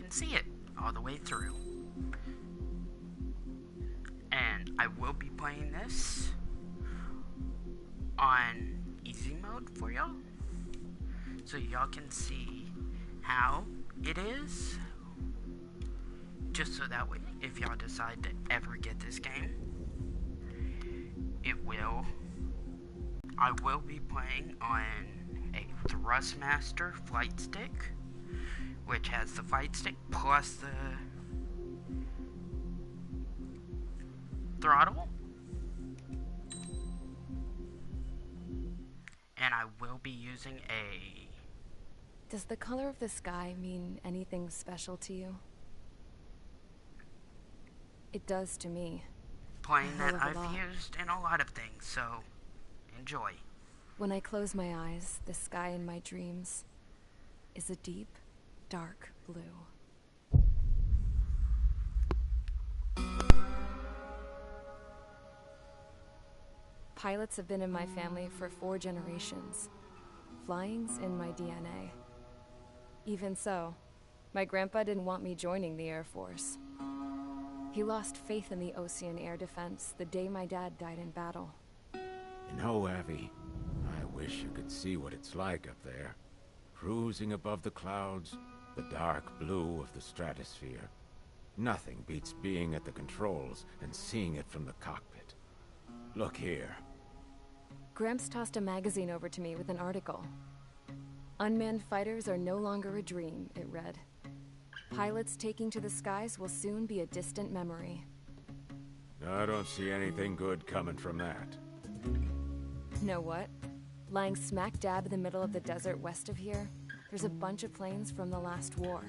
can see it all the way through. And I will be playing this on easy mode for y'all, so y'all can see how it is, just so that way if y'all decide to ever get this game, I will be playing on a Thrustmaster flight stick, which has the fight stick plus the throttle, and I will be using a... Does the color of the sky mean anything special to you? It does to me. Plane that I've used in a lot of things, so enjoy. When I close my eyes, the sky in my dreams is a deep, dark blue. Pilots have been in my family for 4 generations. Flying's in my DNA. Even so, my grandpa didn't want me joining the Air Force. He lost faith in the Osean Air Defense the day my dad died in battle. You know, Abby, I wish you could see what it's like up there. Cruising above the clouds, the dark blue of the stratosphere. Nothing beats being at the controls and seeing it from the cockpit. Look here. Gramps tossed a magazine over to me with an article. Unmanned fighters are no longer a dream, it read. Pilots taking to the skies will soon be a distant memory. I don't see anything good coming from that. Know what? Lying smack dab in the middle of the desert west of here, there's a bunch of planes from the last war.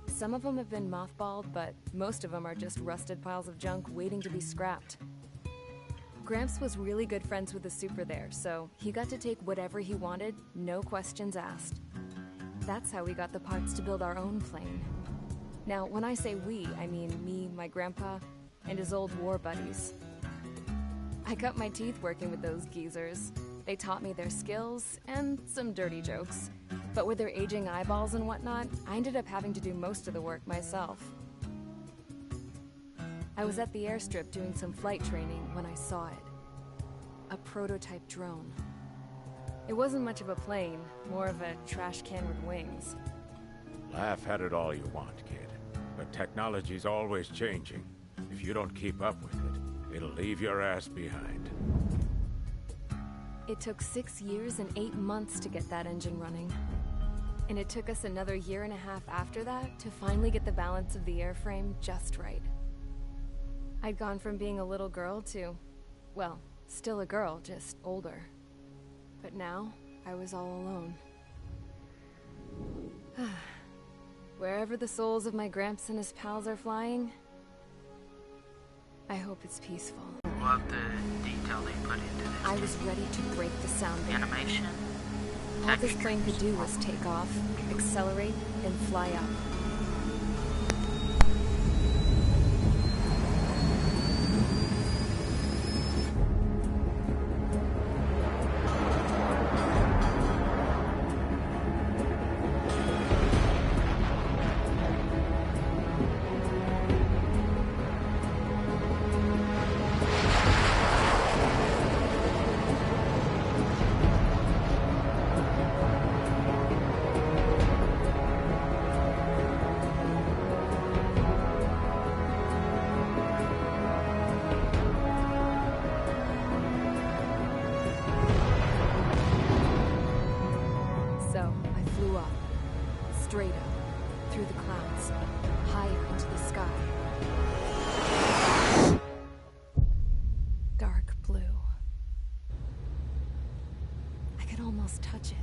Some of them have been mothballed, but most of them are just rusted piles of junk waiting to be scrapped. Gramps was really good friends with the super there, so he got to take whatever he wanted, no questions asked. That's how we got the parts to build our own plane. Now, when I say we, I mean me, my grandpa, and his old war buddies. I cut my teeth working with those geezers. They taught me their skills, and some dirty jokes. But with their aging eyeballs and whatnot, I ended up having to do most of the work myself. I was at the airstrip doing some flight training when I saw it. A prototype drone. It wasn't much of a plane, more of a trash can with wings. Laugh at it all you want, kid. But technology's always changing. If you don't keep up with it, it'll leave your ass behind. It took 6 years and 8 months to get that engine running. And it took us another 1.5 years after that to finally get the balance of the airframe just right. I'd gone from being a little girl to, well, still a girl, just older. But now, I was all alone. Wherever the souls of my Gramps and his pals are flying, I hope it's peaceful. Love the detail they put into this. I was ready to break the sound barrier. Animation. All this plane could do was take off, accelerate, and fly up. Straight up, through the clouds, higher into the sky. Dark blue. I could almost touch it.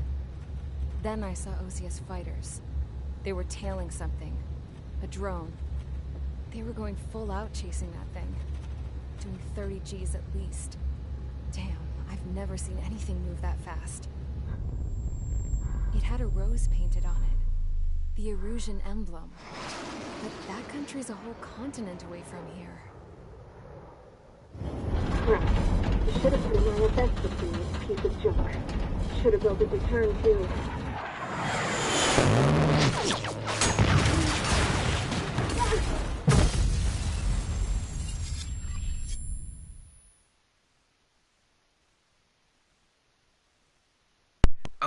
Then I saw Osea's fighters. They were tailing something. A drone. They were going full out chasing that thing. Doing 30 Gs at least. Damn, I've never seen anything move that fast. It had a rose painted on it. The Erusian emblem. But that country's a whole continent away from here. Crap. You should have put in my effects with you, piece of junk. Should have built a return too.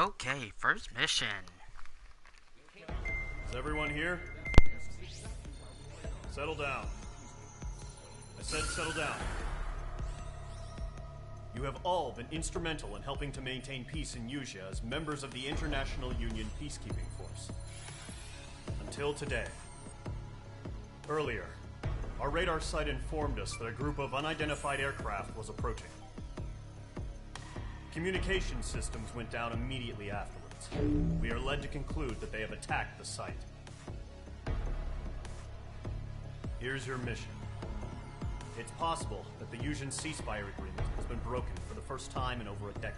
Okay, first mission. Is everyone here? Settle down. I said settle down. You have all been instrumental in helping to maintain peace in Yuzia as members of the International Union Peacekeeping Force. Until today. Earlier, our radar site informed us that a group of unidentified aircraft was approaching. Communication systems went down immediately afterwards. We are led to conclude that they have attacked the site. Here's your mission. It's possible that the Yuuzhan ceasefire agreement has been broken for the first time in over a decade.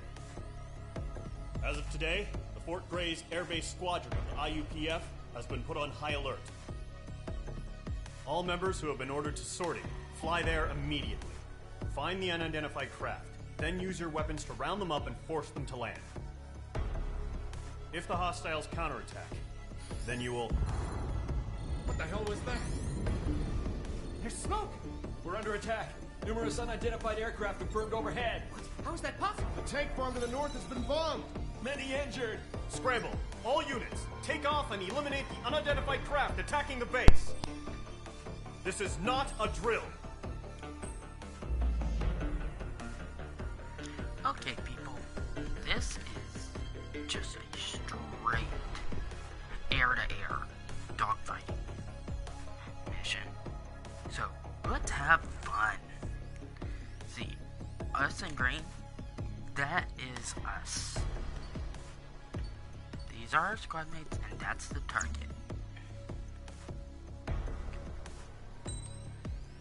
As of today, the Fort Grays Air Base Squadron of the IUPF has been put on high alert. All members who have been ordered to sortie, fly there immediately. Find the unidentified craft, then use your weapons to round them up and force them to land. If the hostiles counterattack, then you will... What the hell was that? There's smoke! We're under attack. Numerous unidentified aircraft confirmed overhead. How is that possible? The tank farm to the north has been bombed! Many injured. Scramble! All units, take off and eliminate the unidentified craft attacking the base! This is not a drill! Okay, people. This is just a straight air-to-air dogfighting mission. So, let's have fun. See, us in green, that is us. These are our squad mates, and that's the target.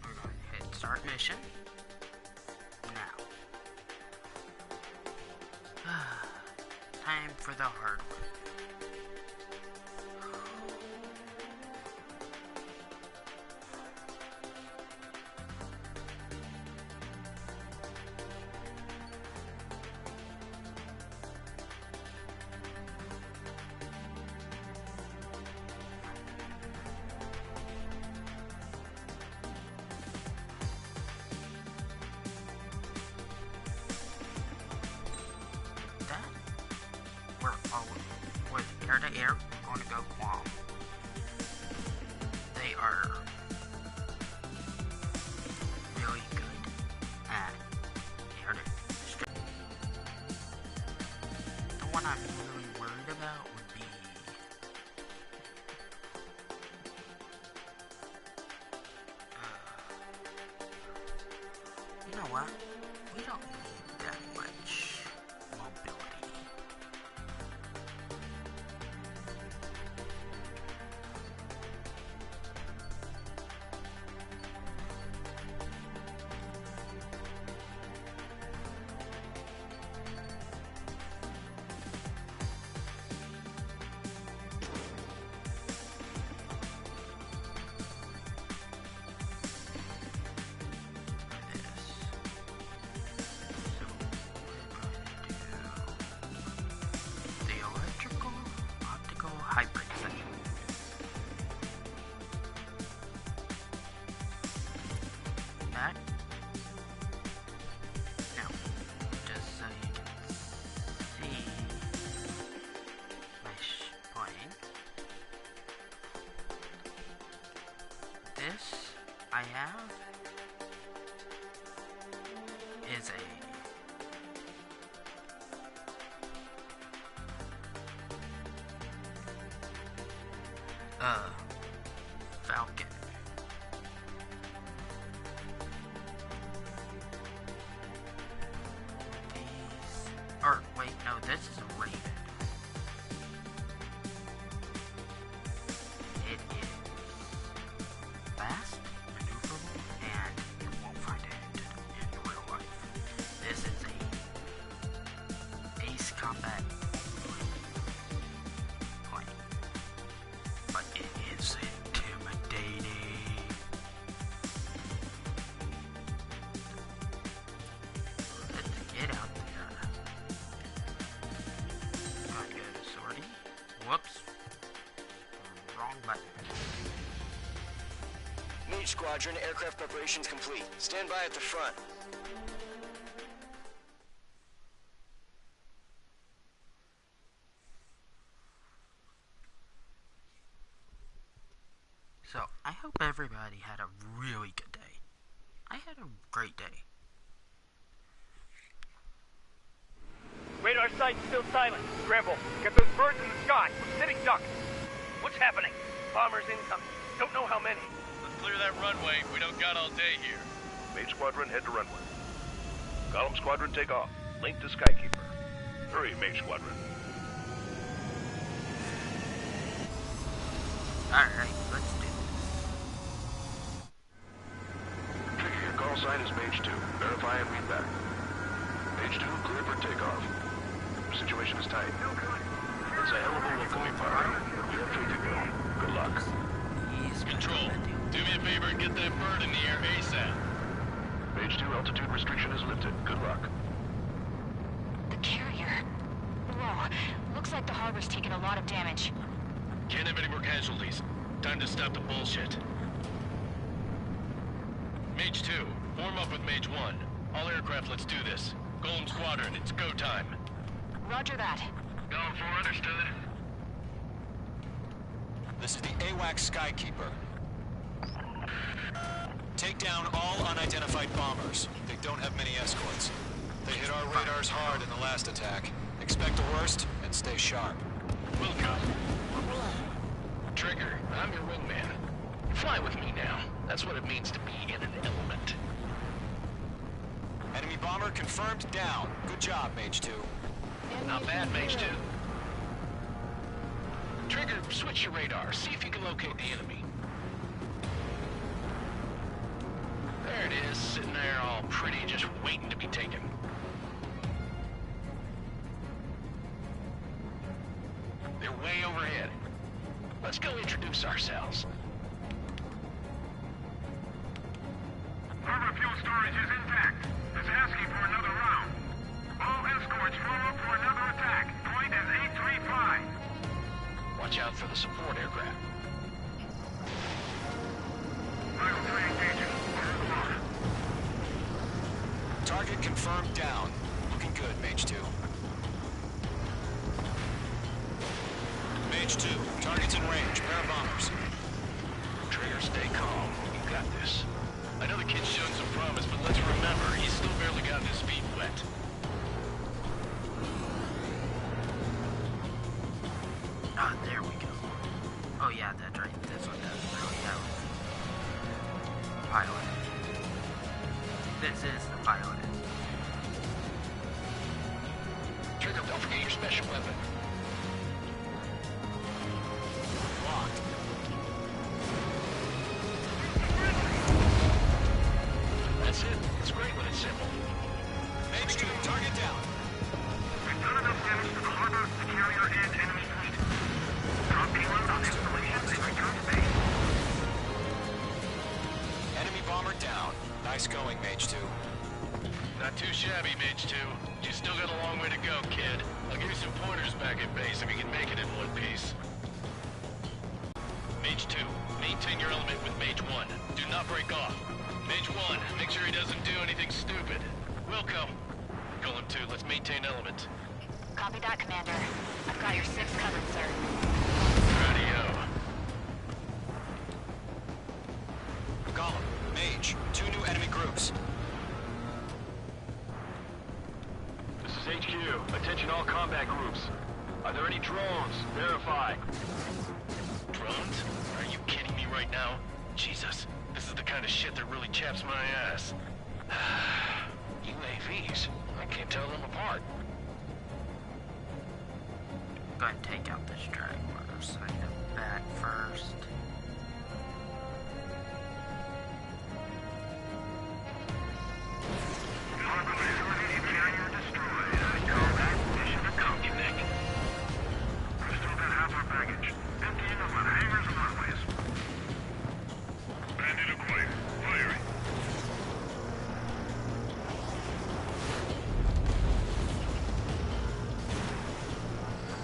We're going to hit start mission. Now. Time for the hard work. With air-to-air, we're going to go Guam. They are really good at air-to-air. The one I'm really worried about would be you know what? We don't need that much mobility. This I have is a Falcon. Or wait, no, this is a Raven. It is fast, maneuverable, and you won't find it in real life. This is a ace combat plane, but it is intimidating. Let's get out there. Gotta go to sortie. Whoops. Wrong button. Mage Squadron, aircraft preparations complete. Stand by at the front. So, I hope everybody had a really good day. I had a great day. Radar site's still silent. Scramble. Get those birds in the sky. We're sitting ducks. What's happening? Bombers incoming. Don't know how many. Let's clear that runway. We don't got all day here. Mage Squadron, head to runway. Golem Squadron, take off. Link to Skykeeper. Hurry, Mage Squadron. Alright, let's do this. Trigger, your call sign is Mage 2. Verify and read back. Mage 2, clear for takeoff. Situation is tight. It's a hell of a welcoming party. You have faith in me. Good luck. Control, do me a favor and get that bird in the air ASAP. Mage 2, altitude restriction is lifted. Good luck. The carrier. Whoa. Looks like the harbor's taken a lot of damage. Can't have any more casualties. Time to stop the bullshit. Mage 2, form up with Mage 1. All aircraft, let's do this. Golem Squadron, it's go time. Roger that. Golem 4, understood. This is the AWAC Skykeeper. Take down all unidentified bombers. They don't have many escorts. They hit our radars hard in the last attack. Expect the worst and stay sharp. Wilco. Trigger, I'm your wingman. Fly with me now. That's what it means to be in an element. Enemy bomber confirmed down. Good job, Mage 2. Not bad, Mage 2. Trigger, switch your radar. See if you can locate the enemy. There it is, sitting there all pretty, just waiting to be taken. They're way overhead. Let's go introduce ourselves. Harbor fuel storage is intact. It's asking for another round. All escorts form up for another attack. Point is 835. Watch out for the support aircraft. Vital 3 engaging. Target confirmed down. Looking good, Mage 2. Mage 2, target's in range. Pair of bombers. Trigger, stay calm. You got this. I know the kid's shown some promise, but let's remember, he's still barely gotten his feet wet. Ah, there we go. Oh yeah, that's right. This one doesn't really have a pilot. This is the pilot. Trigger, don't forget your special weapon. Locked. That's it. It's great when it's simple. Mage 2, target down. We've done enough damage to the harbor, the carrier, and enemy fleet. Drop payload on installations and return to base. Enemy bomber down. Nice going, Mage 2. Not too shabby, Mage 2. You still got a long way to go, kid. I'll give you some pointers back at base if you can make it in one piece. Mage 2, maintain your element with Mage 1. Do not break off. Mage 1, make sure he doesn't do anything stupid. Wilco. Golem 2, let's maintain element. Copy that, Commander. I've got your 6 covered, sir. Radio. Golem, Mage, 2 new enemy groups. This is HQ. Attention all combat groups. Are there any drones? Verify. Drones? Are you kidding me right now? Jesus, this is the kind of shit that really chaps my ass. UAVs. I can't tell them apart. Go ahead and take out this drag motor side of back first. Harbor facility carrier destroyed. I call that mission accomplished. Nick. We've still got half our baggage. Emptying them on hangars and runways. Bandit acquired. Firing.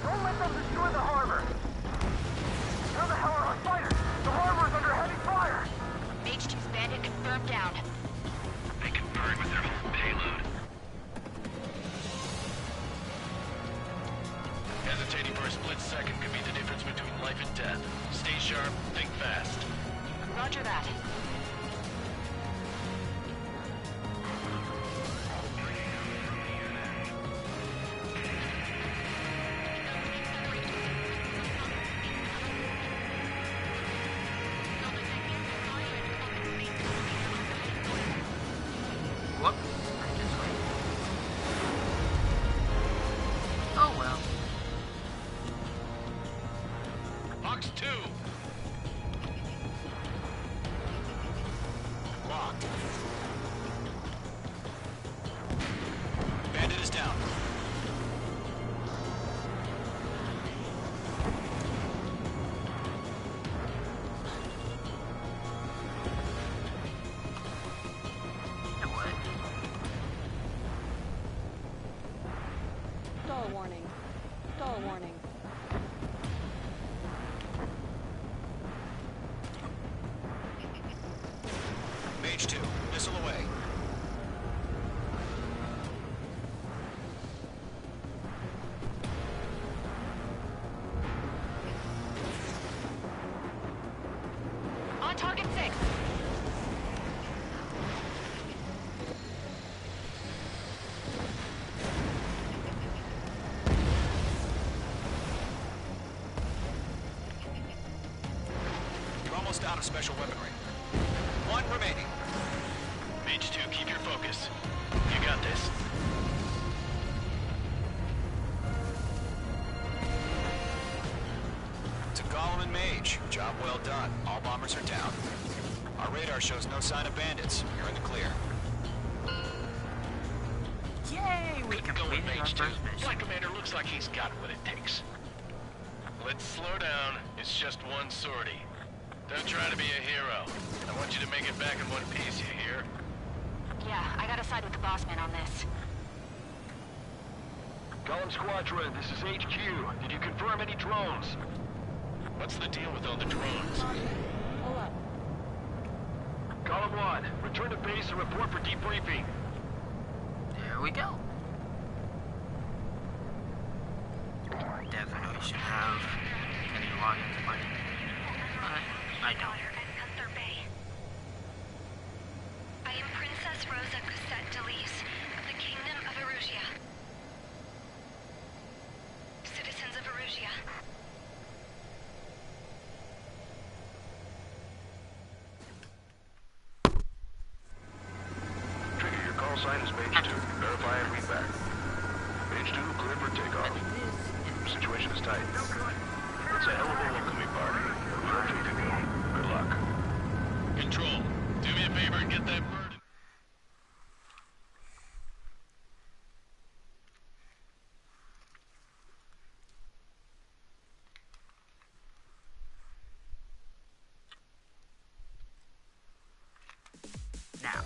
Don't let them destroy the harbor! How the hell are our fighters? The harbor is under heavy fire! Mage 2's bandit confirmed down. They can burn with their whole payload. Hesitating for a split second could be the difference between life and death. Stay sharp, think fast. Roger that. Whoop. Oh well. Box 2. Locked. Bandit is down. Stall warning. Stall warning. Mage 2, missile away. On target 6. You're almost out of special weaponry. 1 remaining. Mage 2, keep your focus. You got this. To Gollum and Mage, job well done. All bombers are down. Our radar shows no sign of bandits. You're in the clear. Yay! We completed our Mage 2. first mission. Black Commander looks like he's got what it takes. Let's slow down. It's just one sortie. Don't try to be a hero. I want you to make it back in one piece, you hear? Yeah, I gotta side with the boss man on this. Gollum Squadron, this is HQ. Did you confirm any drones? What's the deal with all the drones? Hold up. Gollum 1, return to base and report for debriefing. There we go. Definitely should have any logins money. But I don't. I am Princess Rosa Cosette Delise of the Kingdom of Erusia. Citizens of Erusia. Trigger, your call sign is Mage 2. Verify and read back. Mage 2, clear for takeoff. Situation is tight. It's a hell of a welcoming party. We're ready to go. Good luck. Control, do me a favor and get that bird. Now,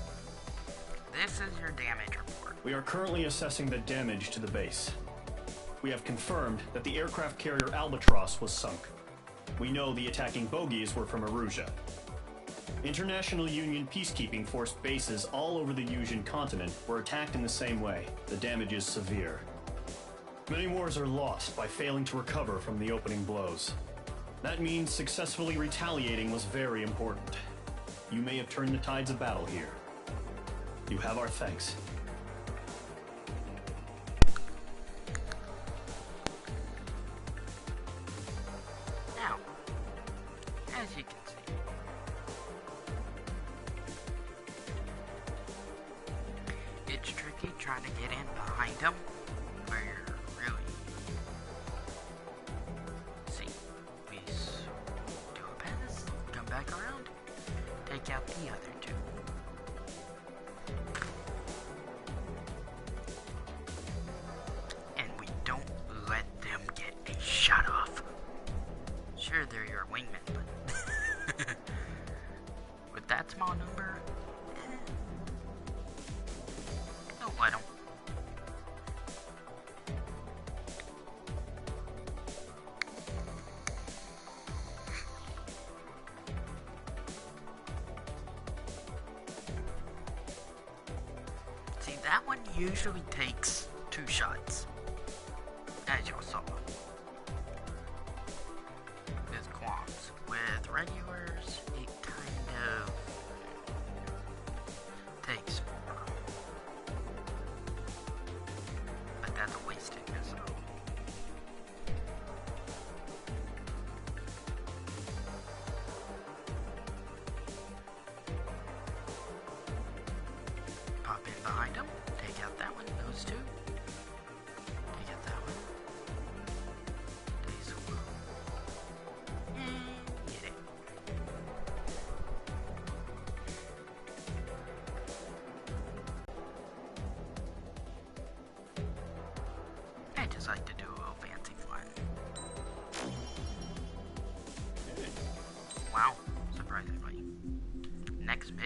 this is your damage report. We are currently assessing the damage to the base. We have confirmed that the aircraft carrier Albatross was sunk. We know the attacking bogies were from Erusia. International Union peacekeeping force bases all over the Yusian continent were attacked in the same way. The damage is severe. Many wars are lost by failing to recover from the opening blows. That means successfully retaliating was very important. You may have turned the tides of battle here. You have our thanks. Now, as you can see, it's tricky trying to get in behind them, where you're really... See, we do a pass, come back around, take out the other two. And we don't let them get a shot off. Sure, they're your wingmen, but with that small number, don't let them. See, that one usually takes 2 shots, as you saw. With qualms. With regulars, it kinda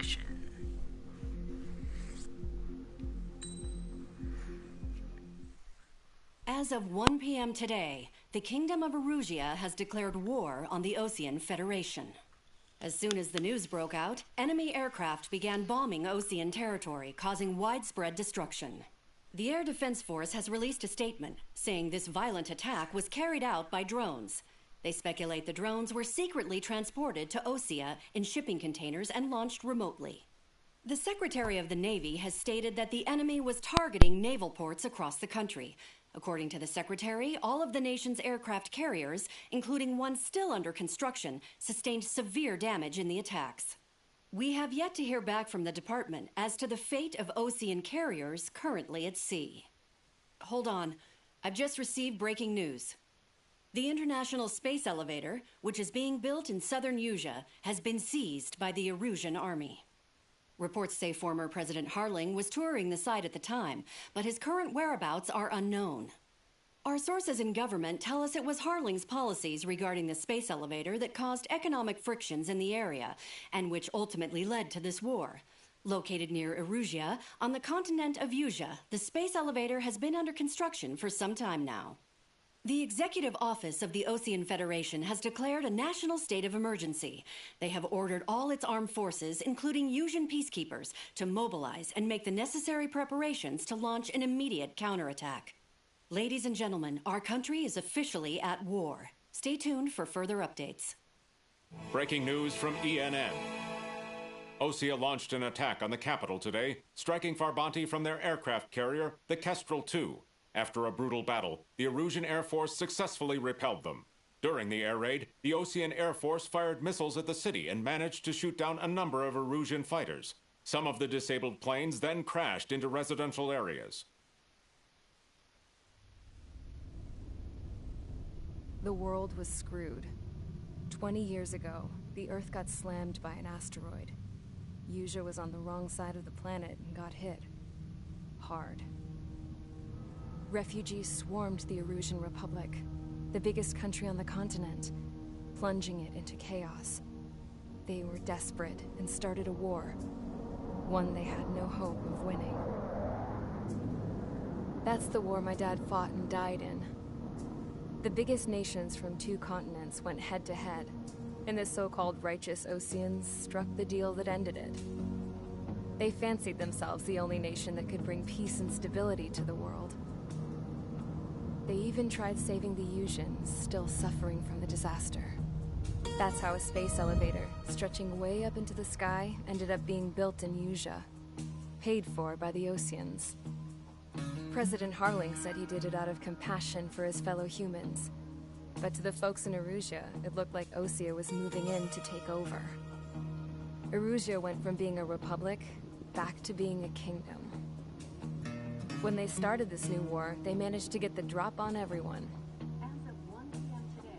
mission. As of 1 p.m. today, the Kingdom of Erusia has declared war on the Osean Federation. As soon as the news broke out, enemy aircraft began bombing Osean territory, causing widespread destruction. The Air Defense Force has released a statement saying this violent attack was carried out by drones. They speculate the drones were secretly transported to Osea in shipping containers and launched remotely. The Secretary of the Navy has stated that the enemy was targeting naval ports across the country. According to the Secretary, all of the nation's aircraft carriers, including one still under construction, sustained severe damage in the attacks. We have yet to hear back from the department as to the fate of Osean carriers currently at sea. Hold on. I've just received breaking news. The International Space Elevator, which is being built in southern Usea, has been seized by the Erusian Army. Reports say former President Harling was touring the site at the time, but his current whereabouts are unknown. Our sources in government tell us it was Harling's policies regarding the space elevator that caused economic frictions in the area, and which ultimately led to this war. Located near Erusia, on the continent of Usea, the space elevator has been under construction for some time now. The Executive Office of the Osean Federation has declared a national state of emergency. They have ordered all its armed forces, including Usian peacekeepers, to mobilize and make the necessary preparations to launch an immediate counterattack. Ladies and gentlemen, our country is officially at war. Stay tuned for further updates. Breaking news from ENN. Osea launched an attack on the capital today, striking Farbanti from their aircraft carrier, the Kestrel II. After a brutal battle, the Erusian Air Force successfully repelled them. During the air raid, the Osean Air Force fired missiles at the city and managed to shoot down a number of Erusian fighters. Some of the disabled planes then crashed into residential areas. The world was screwed. 20 years ago, the Earth got slammed by an asteroid. Usea was on the wrong side of the planet and got hit. Hard. Refugees swarmed the Erusian Republic, the biggest country on the continent, plunging it into chaos. They were desperate and started a war, one they had no hope of winning. That's the war my dad fought and died in. The biggest nations from 2 continents went head-to-head, and the so-called righteous Oseans struck the deal that ended it. They fancied themselves the only nation that could bring peace and stability to the world. They even tried saving the Usians, still suffering from the disaster. That's how a space elevator, stretching way up into the sky, ended up being built in Usea, paid for by the Oseans. President Harling said he did it out of compassion for his fellow humans. But to the folks in Erusia, it looked like Osea was moving in to take over. Erusia went from being a republic back to being a kingdom. When they started this new war, they managed to get the drop on everyone.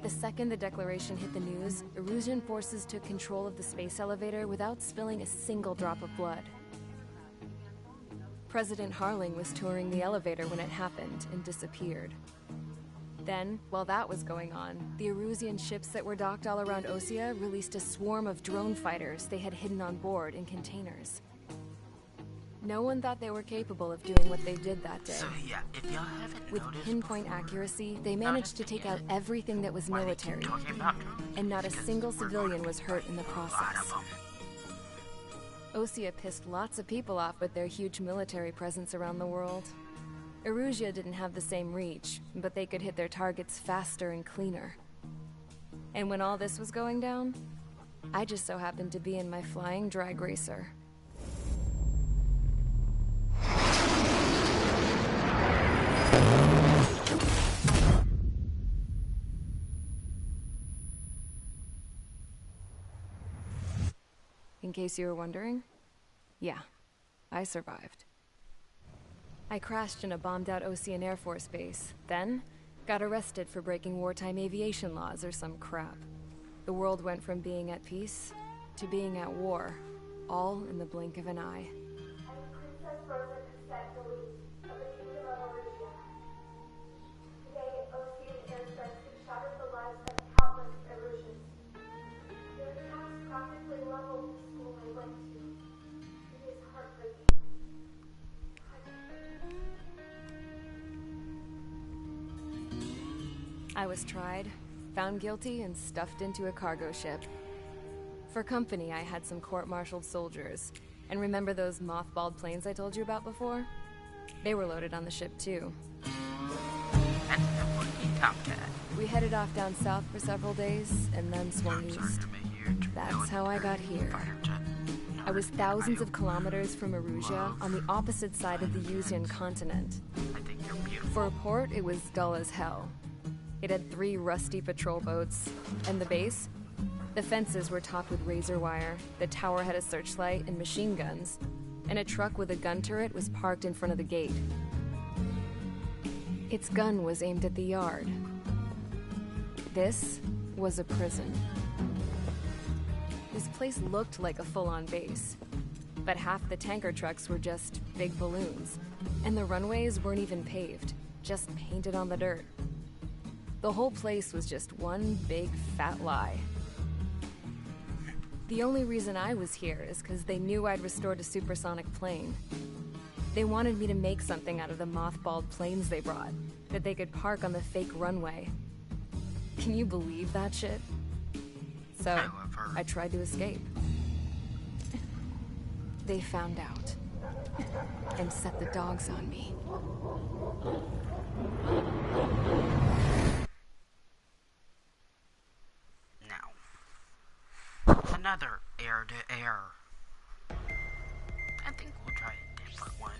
The second the declaration hit the news, Erusian forces took control of the space elevator without spilling a single drop of blood. President Harling was touring the elevator when it happened and disappeared. Then, while that was going on, the Erusian ships that were docked all around Osea released a swarm of drone fighters they had hidden on board in containers. No one thought they were capable of doing what they did that day. So yeah, if y'all haven't With pinpoint accuracy, they managed to take out everything that was military, and not a single civilian was hurt in the process. Osea pissed lots of people off with their huge military presence around the world. Erusia didn't have the same reach, but they could hit their targets faster and cleaner. And when all this was going down, I just so happened to be in my flying drag racer. In case you were wondering, yeah, I survived. I crashed in a bombed-out Osean Air Force base, then got arrested for breaking wartime aviation laws or some crap. The world went from being at peace to being at war, all in the blink of an eye. Princess Rosa Cassette Delise of the Kingdom of Erusia. Today, Osean airstrikes have shattered the lives of countless Erusians. Their attacks practically leveled the school I went to. I was tried, found guilty, and stuffed into a cargo ship. For company, I had some court-martialed soldiers. And remember those mothballed planes I told you about before? They were loaded on the ship, too. And Tomcat. We headed off down south for several days, and then swung east. That's how I got here. I was thousands of kilometers from Erusea, on the opposite side of the Yuzian continent. For a port, it was dull as hell. It had 3 rusty patrol boats. And the base? The fences were topped with razor wire, the tower had a searchlight and machine guns, and a truck with a gun turret was parked in front of the gate. Its gun was aimed at the yard. This was a prison. This place looked like a full-on base, but half the tanker trucks were just big balloons, and the runways weren't even paved, just painted on the dirt. The whole place was just one big fat lie. The only reason I was here is because they knew I'd restored a supersonic plane. They wanted me to make something out of the mothballed planes they brought, that they could park on the fake runway. Can you believe that shit? So, I tried to escape. They found out, and set the dogs on me. Another air-to-air. I think we'll try a different one.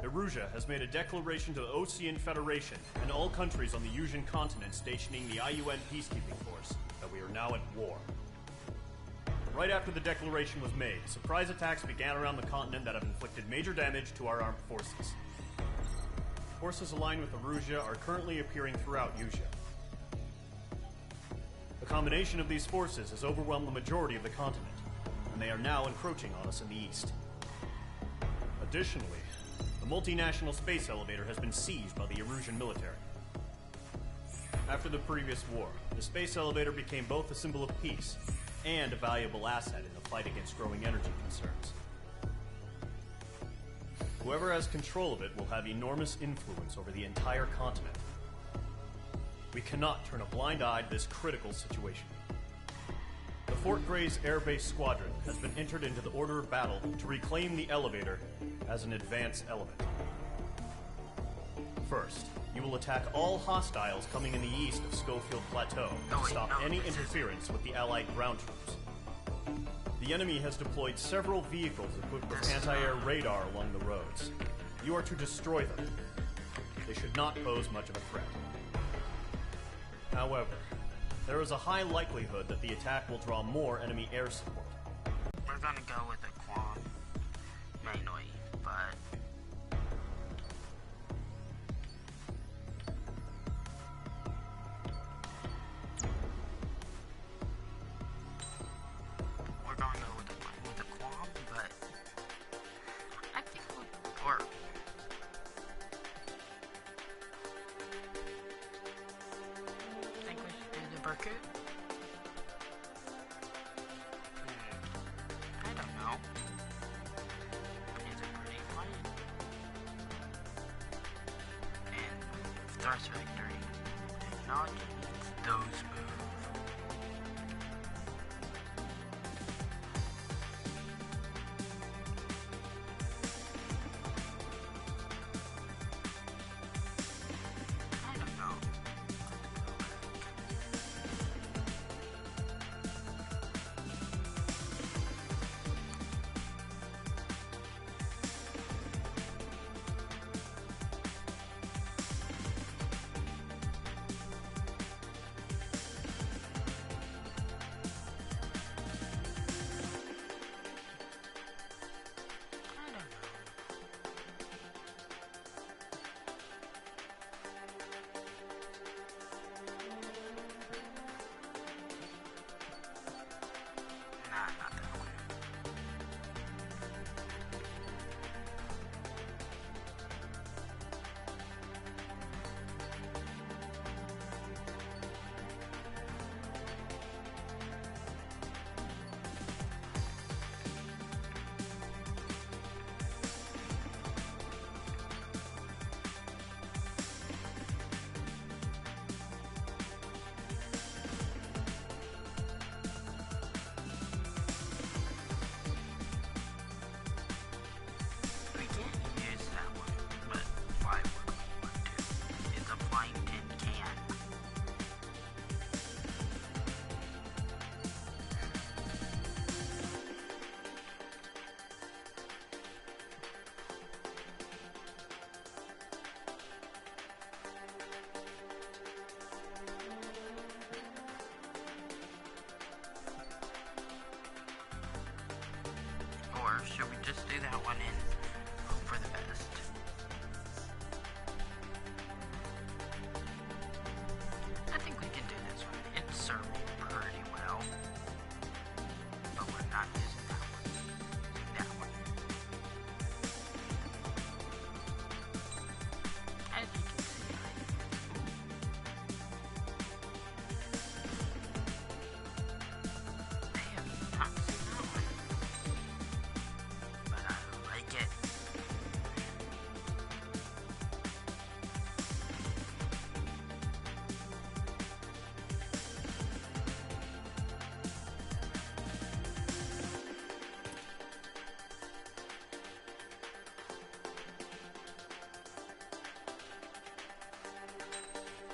Erusea has made a declaration to the Osean Federation and all countries on the Yuzian continent stationing the IUN peacekeeping force that we are now at war. Right after the declaration was made, surprise attacks began around the continent that have inflicted major damage to our armed forces. Forces aligned with Erusea are currently appearing throughout Yusia. The combination of these forces has overwhelmed the majority of the continent, and they are now encroaching on us in the east. Additionally, the multinational space elevator has been seized by the Erusian military. After the previous war, the space elevator became both a symbol of peace and a valuable asset in the fight against growing energy concerns. Whoever has control of it will have enormous influence over the entire continent. We cannot turn a blind eye to this critical situation. The Fort Grays Air Base Squadron has been entered into the order of battle to reclaim the elevator as an advance element. First, you will attack all hostiles coming in the east of Schofield Plateau to stop any interference with the Allied ground troops. The enemy has deployed several vehicles equipped with anti-air radar along the roads. You are to destroy them. They should not pose much of a threat. However, there is a high likelihood that the attack will draw more enemy air support. We're gonna go with the Quam mainly, but we're gonna go with the Quam, but I think we'll, or I think we should do the Berkut. I don't know. It's a pretty plane. And Thrust Victory. Technology needs those moves. I don't know.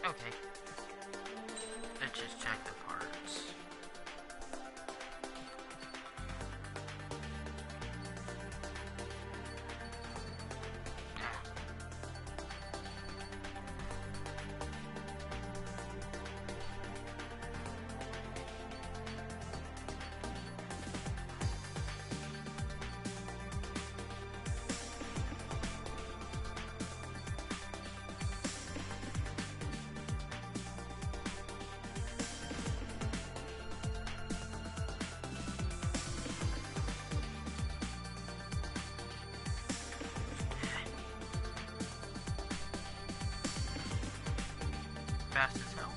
Okay. Let's just check the parts. Fast as hell.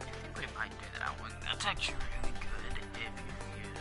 I think we might do that one. That's actually really good if you use.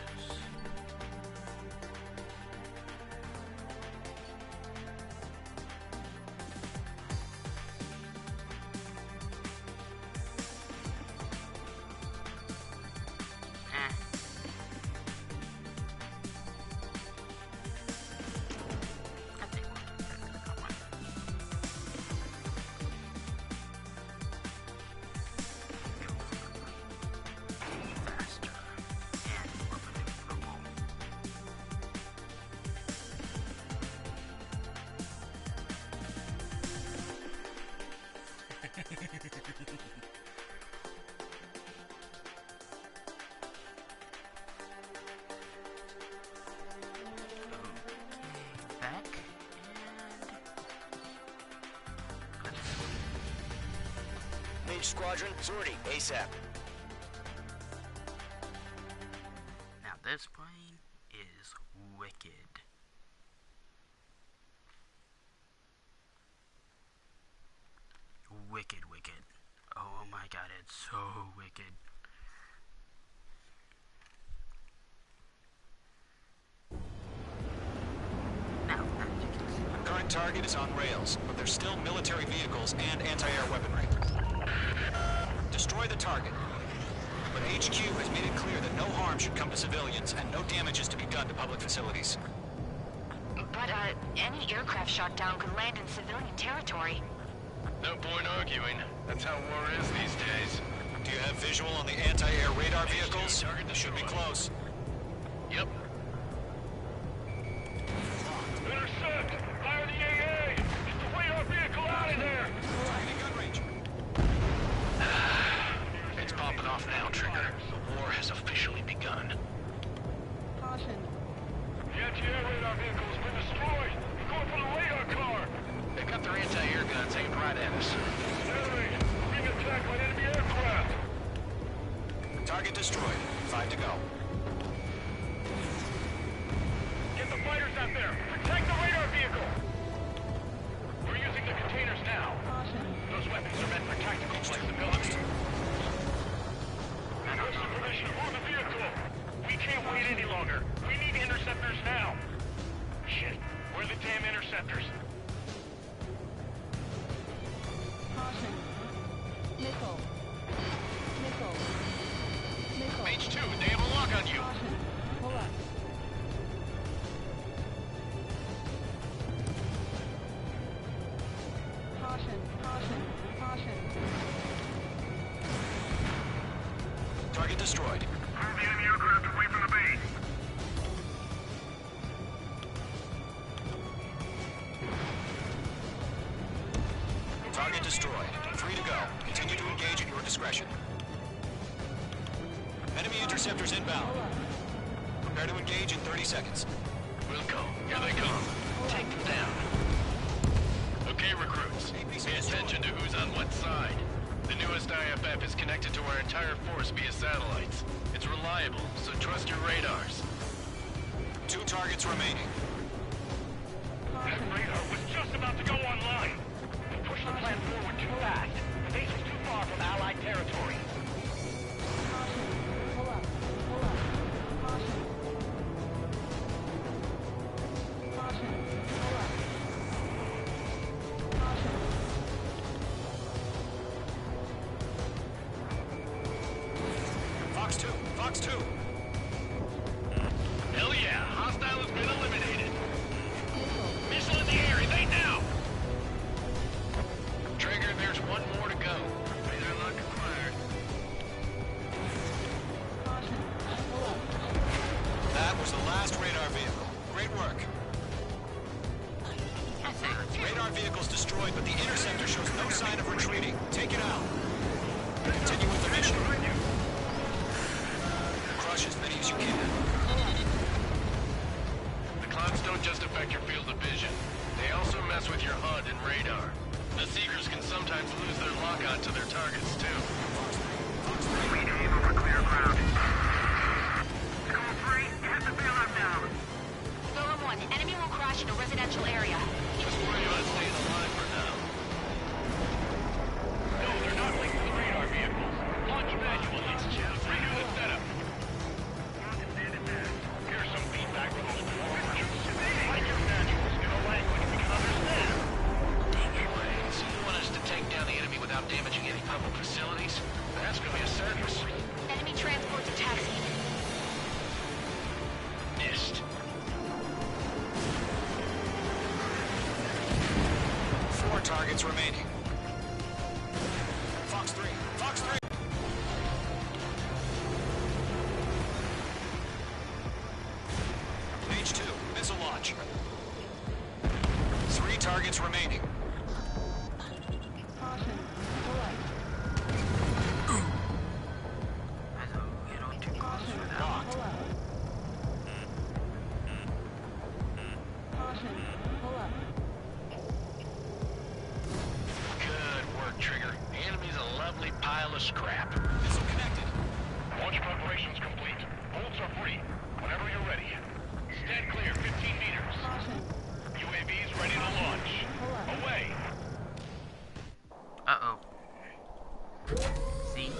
Mage Squadron, sortie, ASAP. Now this plane is wicked. Wicked, wicked. Oh my god, it's so wicked. Now, as you can see, Current target is on rails, but there's still military vehicles and anti-air weaponry. Destroy the target. But HQ has made it clear that no harm should come to civilians and no damage is to be done to public facilities. But, any aircraft shot down could land in civilian territory. No point arguing. That's how war is these days. Do you have visual on the anti-air radar vehicles? They should be close. Yep. Intercept! Fire the AA! Get the radar vehicle out of there! Targeting gun range. It's popping off now, Trigger. The war has officially begun. Caution. The anti-air radar vehicle has been destroyed! We're going for the radar car! They got their anti-air guns aimed right at us. Enemy! Being attacked by enemy aircraft! Target destroyed. 5 to go. Get the fighters out there! Protect the radar vehicle! We're using the containers now. Caution. Those weapons are meant for tactical flexibility. What's the permission for the vehicle? We can't wait any longer. We need interceptors now. Shit. Where are the damn interceptors? Caution. Nickel. Nickel. Nickel. Mage 2, they have a lock on you. Caution. Pull up. Caution. Caution. Caution. Target destroyed. Move the enemy aircraft away from the base. Target destroyed. 3 to go. Continue to engage at your discretion. Enemy interceptors inbound. Prepare to engage in 30 seconds. We'll go. Here they come. Take them down. Okay, recruits. Pay attention to who's on what side. The newest IFF is connected to our entire force via satellites. It's reliable, so trust your radars. 2 targets remaining. That radar was just about to go online. We pushed the plan forward too fast. The base was too far from Allied territory. Caution. Pull up. Pull up. Caution. Fox 2. Hell yeah, hostile has been eliminated. Missile in the air, evade now! Trigger, there's one more to go. Radar lock acquired. That was the last radar vehicle. Great work. Radar vehicle's destroyed, but the interceptor shows no sign of retreating. Take it out. Continue with the mission. Crush as many as you can. The clouds don't just affect your field of vision. They also mess with your HUD and radar. The Seekers can sometimes lose their lock-on to their targets, too. We aim over clear ground. Call 3, you have the bailout down. Golem 1, enemy will crash in a residential area. Just worry about staying alive for now. No, they're not linked to the radar vehicles. Launch manually. Redo the setup. Here's some feedback from those performers. Like your manuals in a language we can understand. Anyways, you want us to take down the enemy without damaging any public facilities? That's gonna be a circus. Enemy transports are taxiing. Missed. 4 targets remaining. Fox 3. Fox 3. Page 2. Missile launch. 3 targets remaining. Caution. Alert. You don't too close for that. Alert. Caution. Alert. Good work, Trigger. The enemy's a lovely pile of scrap. Missile connected. Launch preparations complete. Bolts are free. Whenever you're ready. Stand clear, 15 meters. Caution. UAVs ready to launch. Away. Uh-oh. See?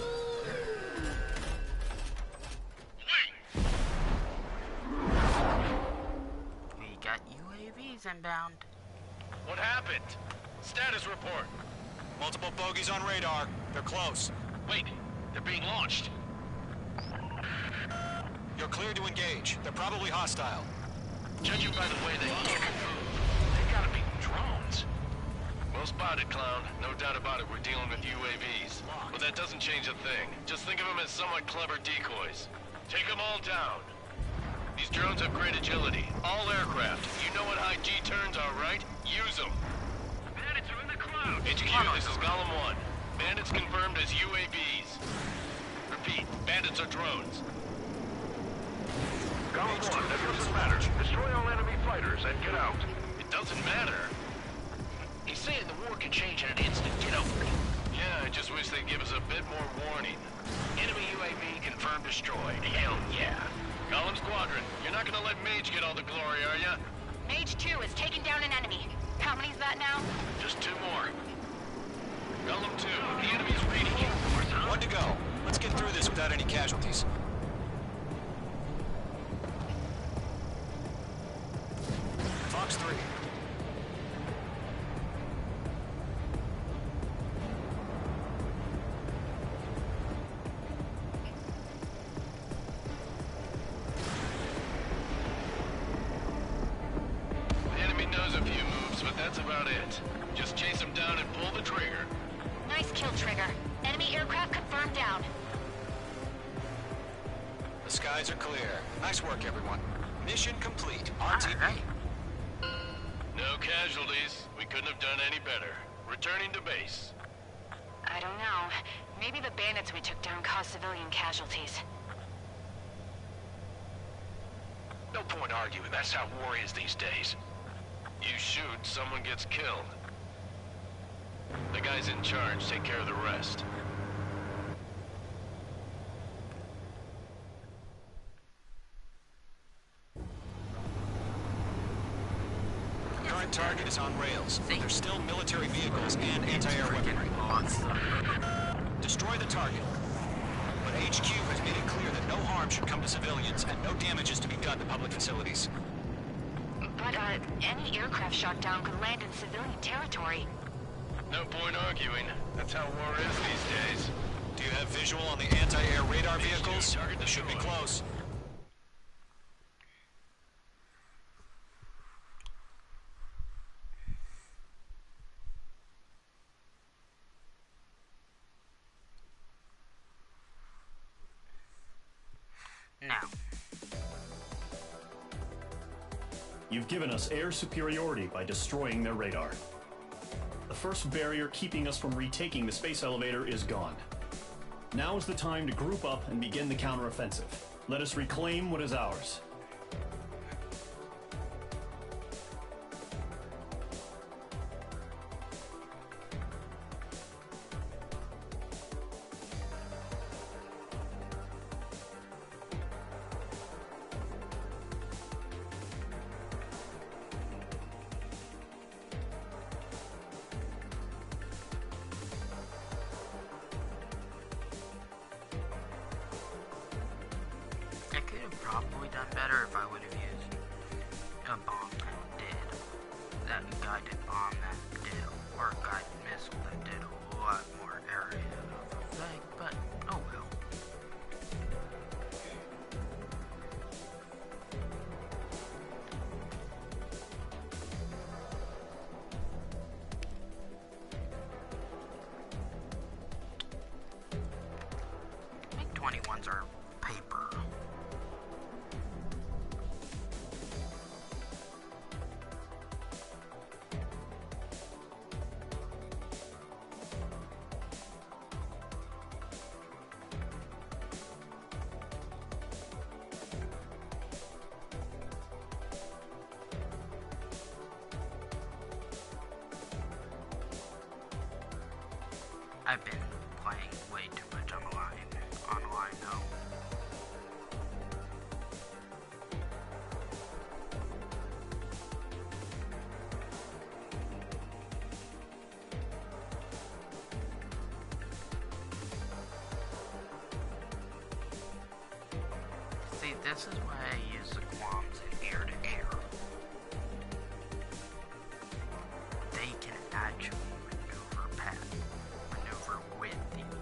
We got UAVs inbound. What happened? Status report. Multiple bogeys on radar. They're close. Wait, they're being launched. You're cleared to engage. They're probably hostile. Judging by the way they look and move, they gotta be drones. Well spotted, Clown. No doubt about it, we're dealing with UAVs. But that doesn't change a thing. Just think of them as somewhat clever decoys. Take them all down. These drones have great agility. All aircraft. You know what high G turns are, right? Use them. Bandits are in the clouds. HQ, this is Golem 1. Bandits confirmed as UAVs. Repeat, bandits are drones. Golem 1, that doesn't matter. Destroy all enemy fighters and get out. It doesn't matter. He's saying the war could change in an instant. Get over it. Yeah, I just wish they'd give us a bit more warning. Enemy UAV confirmed destroyed. Hell yeah. Golem Squadron, you're not gonna let Mage get all the glory, are ya? Mage 2 has taken down an enemy. How many's that now? Just 2 more. Golem 2, the enemy's reading you. 1 to go. Let's get through this without any casualties. Fox 3. The enemy knows a few moves, but that's about it. Just chase them down and pull the trigger. Nice kill, Trigger. Enemy aircraft confirmed down. The skies are clear. Nice work, everyone. Mission complete. RTB. No casualties. We couldn't have done any better. Returning to base. I don't know. Maybe the bandits we took down caused civilian casualties. No point arguing. That's how war is these days. You shoot, someone gets killed. The guys in charge take care of the rest. Current target is on rails. There's still military vehicles and anti-air weaponry. Destroy the target. But HQ has made it clear that no harm should come to civilians and no damage is to be done to public facilities. But, any aircraft shot down could land in civilian territory. No point arguing. That's how war is these days. Do you have visual on the anti-air radar vehicles? They should be close. Now, you've given us air superiority by destroying their radar. The first barrier keeping us from retaking the space elevator is gone. Now is the time to group up and begin the counteroffensive. Let us reclaim what is ours. I could have probably done better if I would have used a bomb that did. That guided bomb that did, or a guided missile that did a lot more area of effect, but oh well. MiG-21s are paper. I've been playing way too much online though. See, this is why I use the Guams in air to air. They can actually maneuver with the enemy.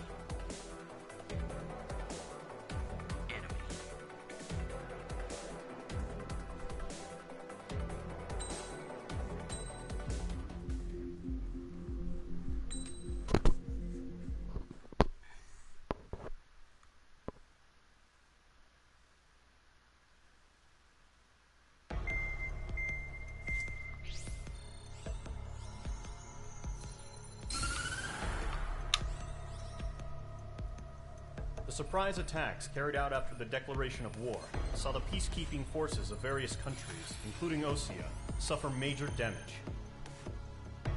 The surprise attacks carried out after the declaration of war saw the peacekeeping forces of various countries, including Osea, suffer major damage.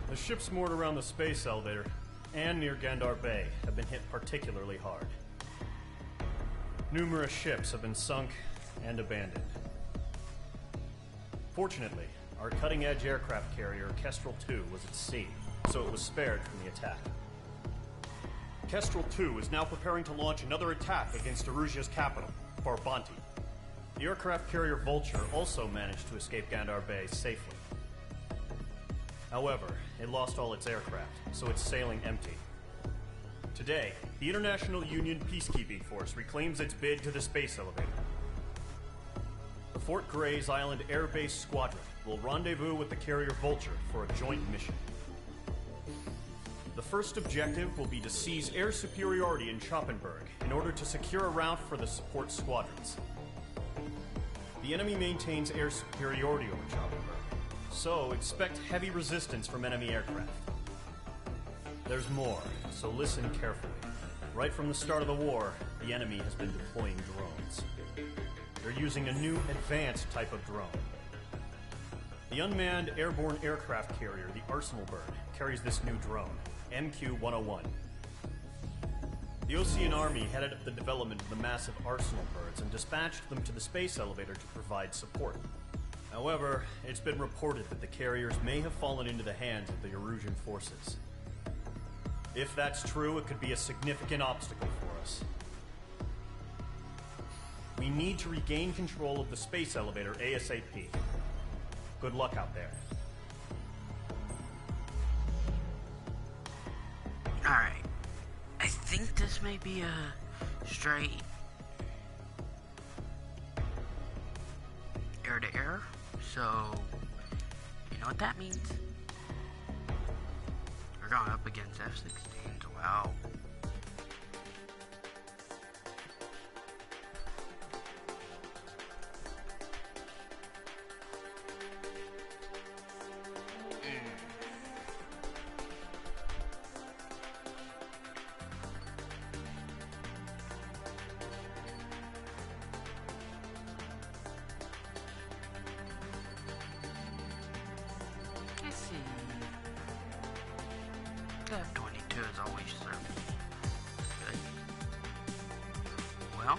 The ships moored around the space elevator and near Gandar Bay have been hit particularly hard. Numerous ships have been sunk and abandoned. Fortunately, our cutting-edge aircraft carrier Kestrel II was at sea, so it was spared from the attack. Kestrel II is now preparing to launch another attack against Erusia's capital, Farbanti. The aircraft carrier Vulture also managed to escape Gandar Bay safely. However, it lost all its aircraft, so it's sailing empty. Today, the International Union Peacekeeping Force reclaims its bid to the space elevator. The Fort Grays Island Air Base Squadron will rendezvous with the carrier Vulture for a joint mission. The first objective will be to seize air superiority in Schoppenberg in order to secure a route for the support squadrons. The enemy maintains air superiority over Schoppenberg, so expect heavy resistance from enemy aircraft. There's more, so listen carefully. Right from the start of the war, the enemy has been deploying drones. They're using a new advanced type of drone. The unmanned airborne aircraft carrier, the Arsenal Bird, carries this new drone, MQ-101. The Osean Army headed up the development of the massive Arsenal Birds and dispatched them to the space elevator to provide support. However, it's been reported that the carriers may have fallen into the hands of the Erusian forces. If that's true, it could be a significant obstacle for us. We need to regain control of the space elevator ASAP. Good luck out there. Alright. I think this may be a straight air-to-air, so you know what that means. We're going up against F-16s. Wow. Let's see. The F-22 is always served good. Well,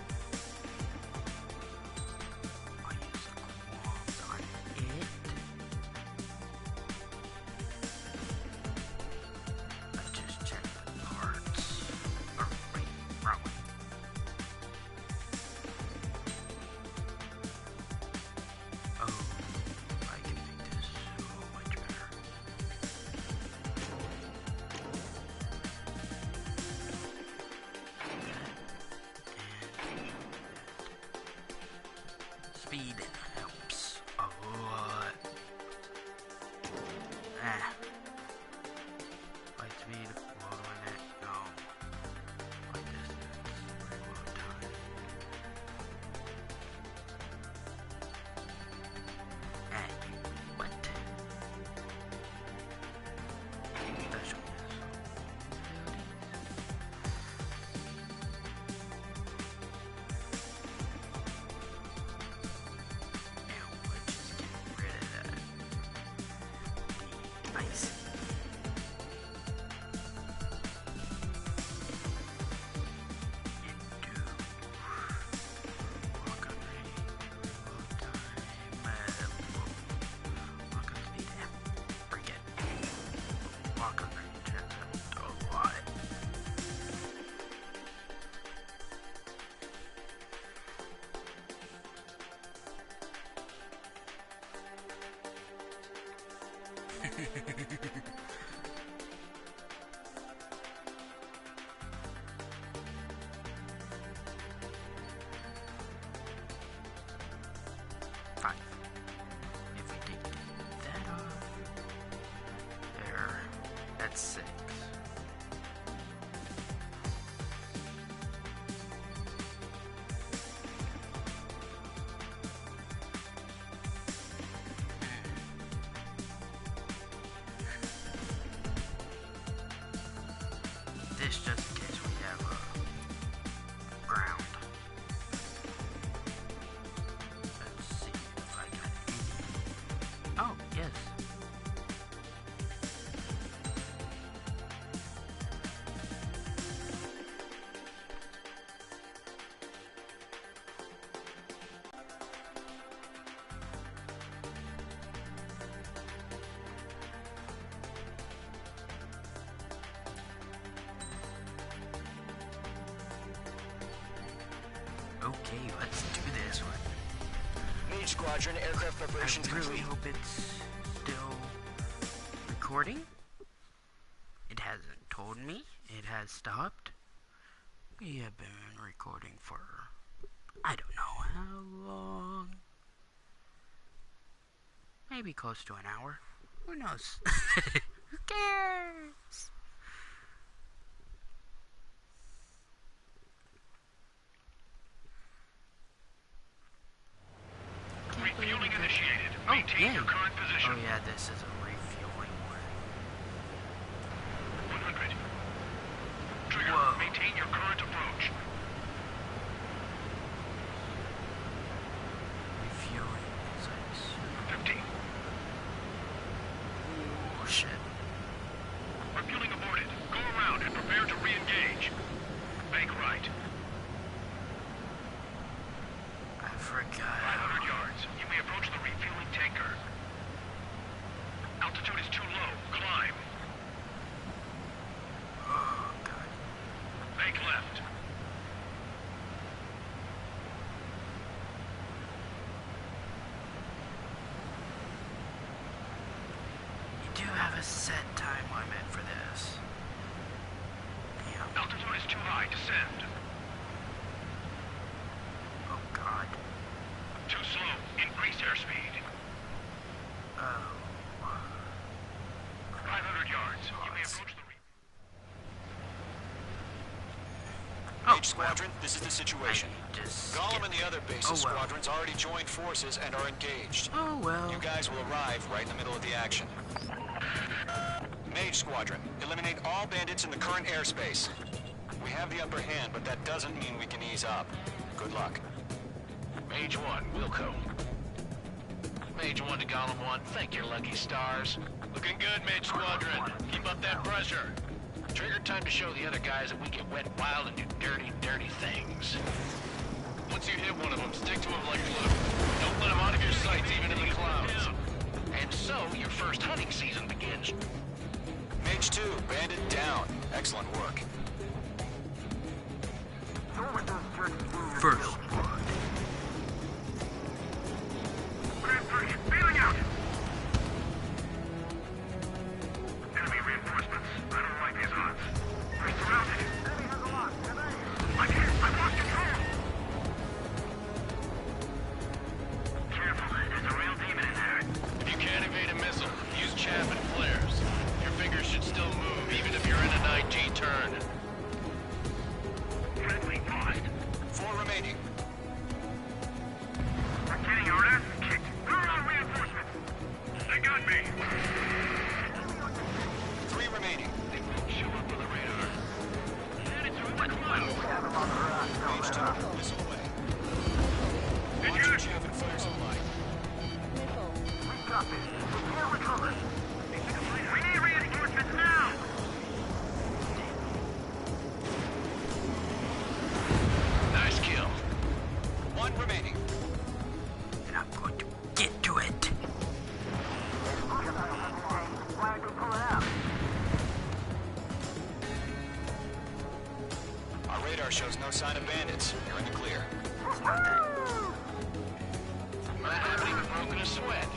I'll use the qualms on it. Let's just check the parts. Or wait, wrong way. Oh, I can make this so much better. Speed helps a lot. Light speed, low on it, no. Light distance, reload time. What? Special missile. Now let's just get rid of that. Nice. Walk on rate, reload time, walk on speed, forget. Walk on range, that's a lot. Five. If we take that off, there, that's 6. This just in case we have ground. Let's see if I got any. Oh, yes. Okay, let's do this one. Mage Squadron, aircraft preparations I really complete. hope it's still recording. It hasn't told me. It has stopped. We have been recording for I don't know how long. Maybe close to an hour. Who knows? Who cares? Refueling initiated. Oh, Maintain your current position. Oh yeah, this is a refueling one. 100. Trigger, maintain your current approach. Refueling sites. 50. Oh shit. Refueling aborted. Go around and prepare to re-engage. Bank right. I forgot. 500 yards. You may approach the refueling tanker. Altitude is too low. Climb. Oh god. Bank left. You do have a set time limit for this. Damn. Altitude Altitude is too high. Descend. Oh God. Too slow. Increase airspeed. 500 yards. You may approach the... Mage Squadron, this is the situation. Gollum and the other bases squadrons already joined forces and are engaged. Oh well. You guys will arrive right in the middle of the action. Mage Squadron, eliminate all bandits in the current airspace. We have the upper hand, but that doesn't mean we can ease up. Good luck. Mage 1, Wilco. Mage 1 to Gollum 1, thank your lucky stars. Looking good, Mage Squadron. Keep up that pressure. Trigger time to show the other guys that we get wet wild and do dirty, dirty things. Once you hit one of them, stick to him like glue. Don't let him out of your sights, even in the clouds. And so, your first hunting season begins. Mage 2, bandit down. Excellent work. First blood. Feeling out! Enemy reinforcements. I don't like these odds. We're surrounded. Enemy has a lot. I've lost control! Careful, there's a real demon in there. If you can't evade a missile, use chaff and flares. Your fingers should still move, even if you're in an IG turn. Friendly paused. 4 remaining. We're getting our asses kicked. Where are our reinforcements? They got me. 3 remaining. They won't show up on the radar. Let's run. Mage 2, missile away. Launch your chaff and flares of light. We got this. Here we come. We need reinforcements now. Nice kill. 1 remaining. And I'm going to get to it. Why did we pull it out? Our radar shows no sign of bandits. You're in the clear. I haven't even broken a sweat.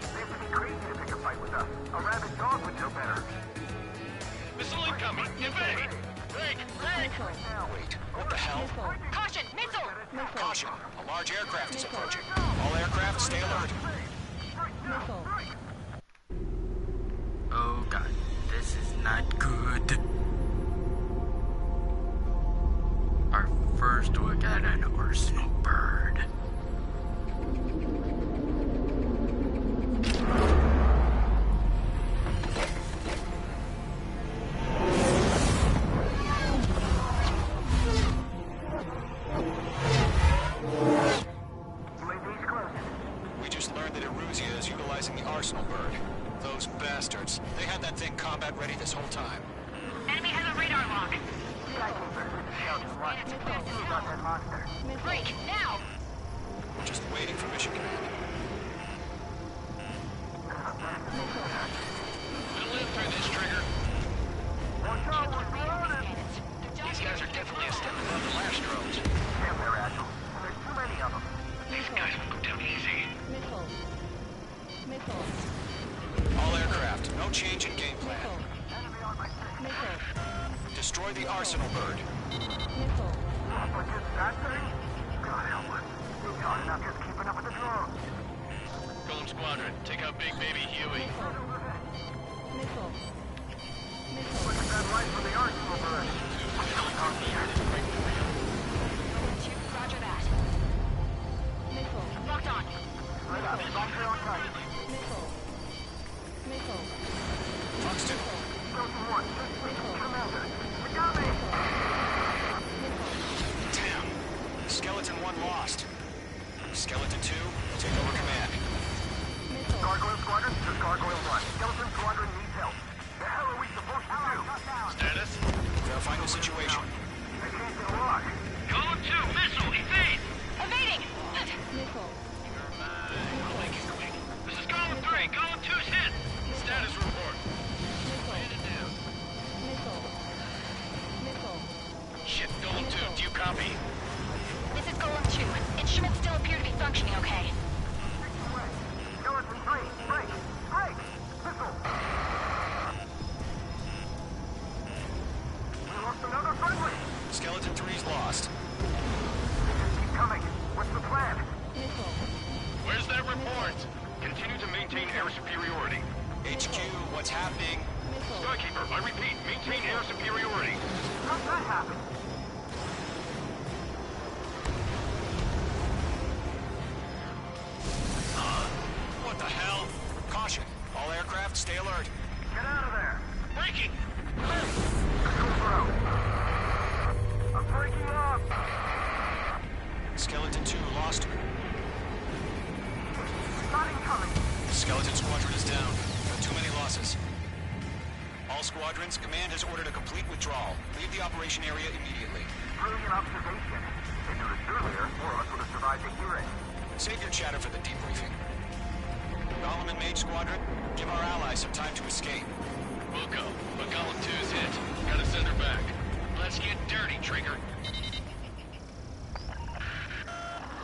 Seems to be crazy to pick a fight with us. A rabid dog would know better. Missile incoming. Evade. Break. Wait, what the hell? Caution! Missile! Caution! A large aircraft is approaching. All aircraft, stay alert. Oh God, this is not good. Our first look at an arsenal bird. We just learned that Eruzia is utilizing the Arsenal bird. Those bastards. They had that thing combat ready this whole time. Enemy has a radar lock. Break, now! We're just waiting for mission command. We'll live through this, Trigger. These guys are definitely a step above the last drones. Damn, they're agile. There's too many of them. These guys will go down easy. All aircraft, no change in game plan. Destroy the Arsenal bird. But just that thing? God help us. We're not just keeping up with the drones. Golem Squadron, take out Big Baby Huey. Look at that light from the Arsenal bird. Roger that. Locked on. Right up. Back there on target. Fox 2. Skeleton 1. Commander. We got me. Damn. Skeleton 1 lost. Skeleton 2, take over command. Gargoyle Squadron to Gargoyle 1. Skeleton Squadron needs help. The hell are we supposed to do? Status? Verifying the situation. They can't get a lock. Golem 2, missile, evade! Evading! I'll make it quick. This is Golem 3, Golem 2's hit! Status report. Landed down. Shit, Golem 2, do you copy? This is Golem 2. Instruments still appear to be functioning okay. Skeleton 3, break! Break! Missile! reports. Continue to maintain air superiority. HQ, what's happening? Skykeeper, I repeat, maintain air superiority. How'd that happen? What the hell? Caution. All aircraft, stay alert. Get out of there. Breaking! I'm breaking up. Skeleton 2 lost. Not incoming. Skeleton Squadron is down. There are too many losses. All squadrons, command has ordered a complete withdrawal. Leave the operation area immediately. Brilliant observation. If you knew this earlier, more of us would have survived to hear it. Save your chatter for the debriefing. Golem and Mage Squadron, give our allies some time to escape. We'll go, but Golem 2's hit. Gotta send her back. Let's get dirty, Trigger.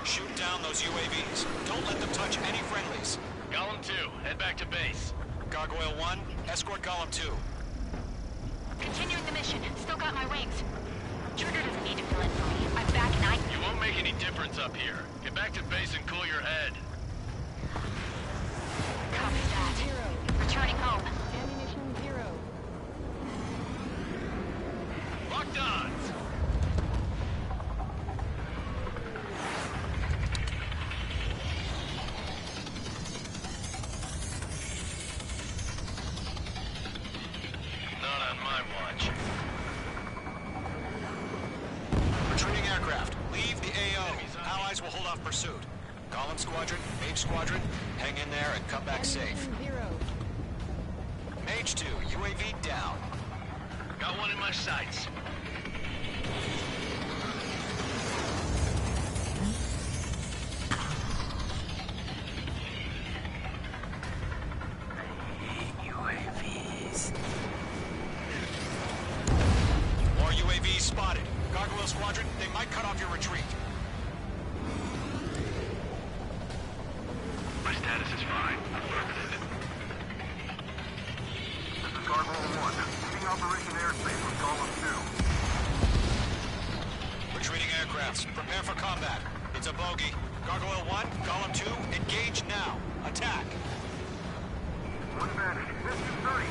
Shoot down those UAVs. Don't let them touch any friendlies. Golem 2, head back to base. Gargoyle 1, escort Golem 2. Continuing the mission. Still got my wings. Trigger doesn't need to fill in for me. I'm back and You won't make any difference up here. Get back to base and cool your head. Copy that. Returning home. Ammunition 0. Locked on. Not on my watch. Retreating aircraft, leave the AO. Allies will hold off pursuit. Golem Squadron, Mage Squadron, hang in there and come back safe. Ammunition 0. Mage 2, UAV down. Got one in my sights. UAVs. More UAVs spotted. Gargoyle Squadron, they might cut off your retreat. My status is fine. Affirmative. This is Gargoyle 1. Leaving Operation Airspace with Golem 2. Retreating aircrafts, prepare for combat. It's a bogey. Gargoyle 1, Golem 2, engage now. Attack. One advantage. Mission 30.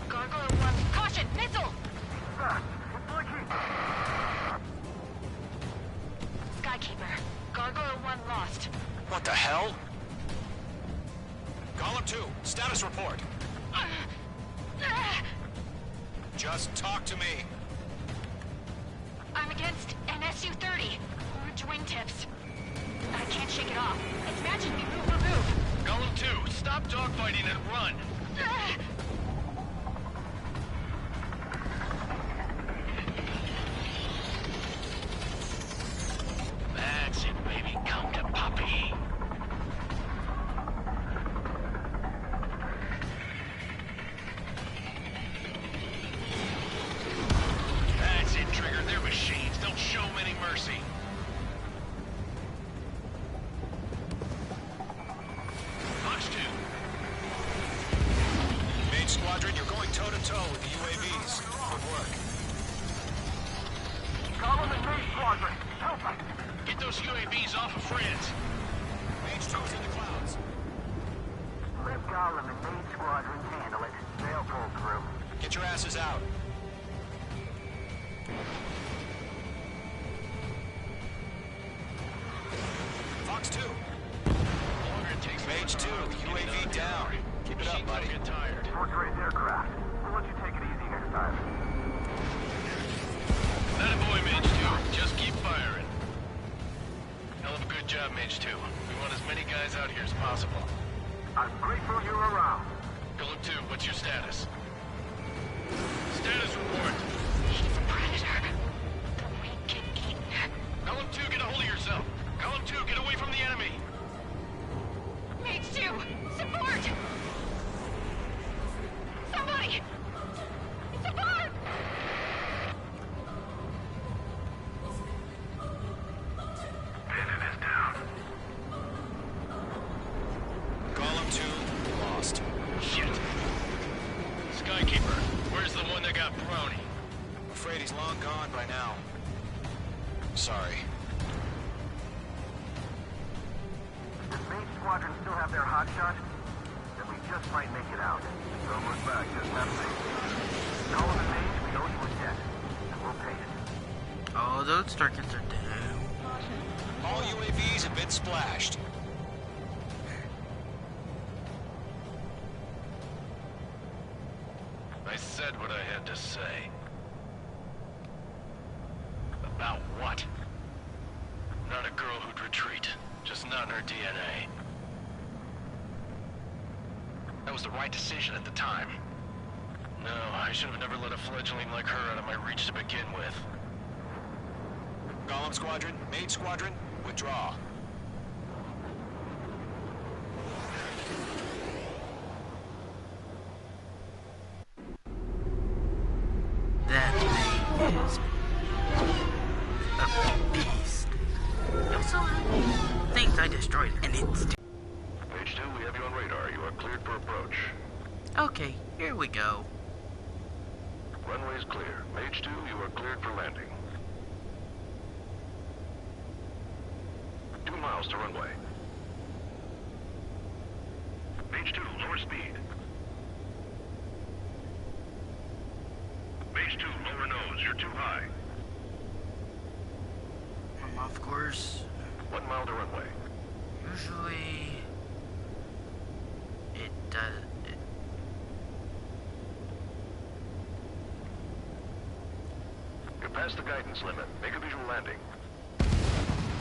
Gargoyle 1. Caution! Missile! Fast. It's blinking. Skykeeper. Gargoyle 1 lost. What the hell? Golem 2, status report. Just talk to me. I'm against an Su-30. Orange wingtips. I can't shake it off. It's matching me move for move. Golem 2, stop dogfighting and run. That's it, baby. Come to Poppy. That's it, Trigger. They're machines. Don't show them any mercy. Fox 2. Mage Squadron, you're going toe-to-toe with the UAVs. Good work. Golem and Mage Squadron. Help us. Get those UAVs off of France. Mage 2's in the clouds. Let Golem and Mage Squadron handle it. They'll pull through. Get your asses out. Fox 2. Longer it takes Mage 2, UAV down. Keep it up, Machines buddy. don't get tired. Fourth-grade aircraft. We'll let you take it easy next time. Not a boy, Mage 2. Just keep firing. Hell of a good job, Mage 2. We want as many guys out here as possible. I'm grateful you're around. Golem 2, what's your status? Status report. He's a predator. The weak get eaten. Golem 2, get a hold of yourself. Golem 2, get away from the enemy. Mage 2! Support! Somebody! Support! Cannon is down. Golem 2, lost. Shit. Skykeeper, where's the one that got Brownie? I'm afraid he's long gone by now. Sorry. This Mage squadron still have their hotshot, then we just might make it out. Don't look back, just have faith. Call them Mage, we owe you a debt, and we'll pay it. Oh, those targets are down. All UAVs have been splashed. I said what I had to say. About what? Not a girl who'd retreat. Just not in her DNA. That was the right decision at the time. No, I should have never let a fledgling like her out of my reach to begin with. Golem Squadron, Mage Squadron, withdraw. That thing is a beast. It was so things I destroyed, and it's... Page 2, we have you on radar. You are cleared for approach. Okay, here we go. Runway is clear. Mage 2, you are cleared for landing. 2 miles to runway. Mage 2, lower speed. Mage 2, lower nose. You're too high. Of course. 1 mile to runway. Usually... it does... You're past the guidance limit. Make a visual landing.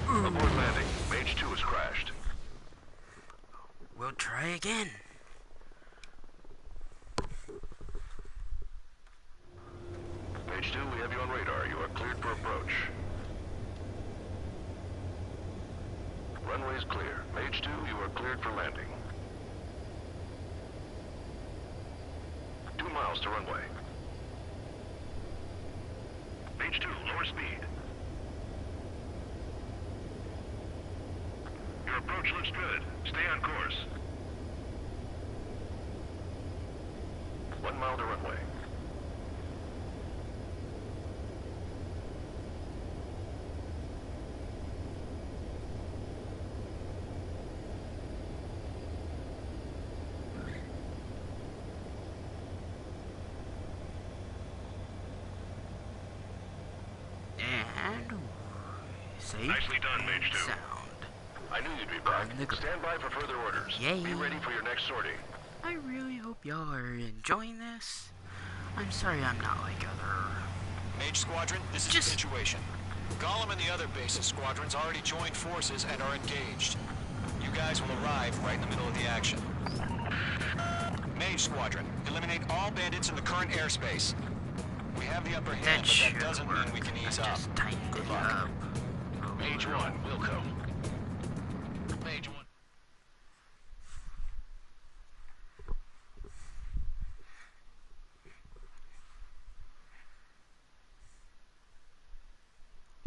Abort landing. Mage 2 has crashed. We'll try again. Mage 2, we have you on radar. You are cleared for approach. Runway is clear. Mage 2, you are cleared for landing. 2 miles to runway. Mage 2, lower speed. Your approach looks good. Stay on course. 1 mile to runway. And... safe. Nicely done, Mage 2. Sound. I knew you'd be back. Stand by for further orders. Yay. Be ready for your next sortie. I really hope y'all are enjoying this. I'm sorry I'm not like other... Mage Squadron, this is the situation. Golem and the other bases squadrons already joined forces and are engaged. You guys will arrive right in the middle of the action. Mage Squadron, eliminate all bandits in the current airspace. We have the upper hand, but that doesn't mean we can ease up. Good luck. Mage 1, Wilco. Mage 1.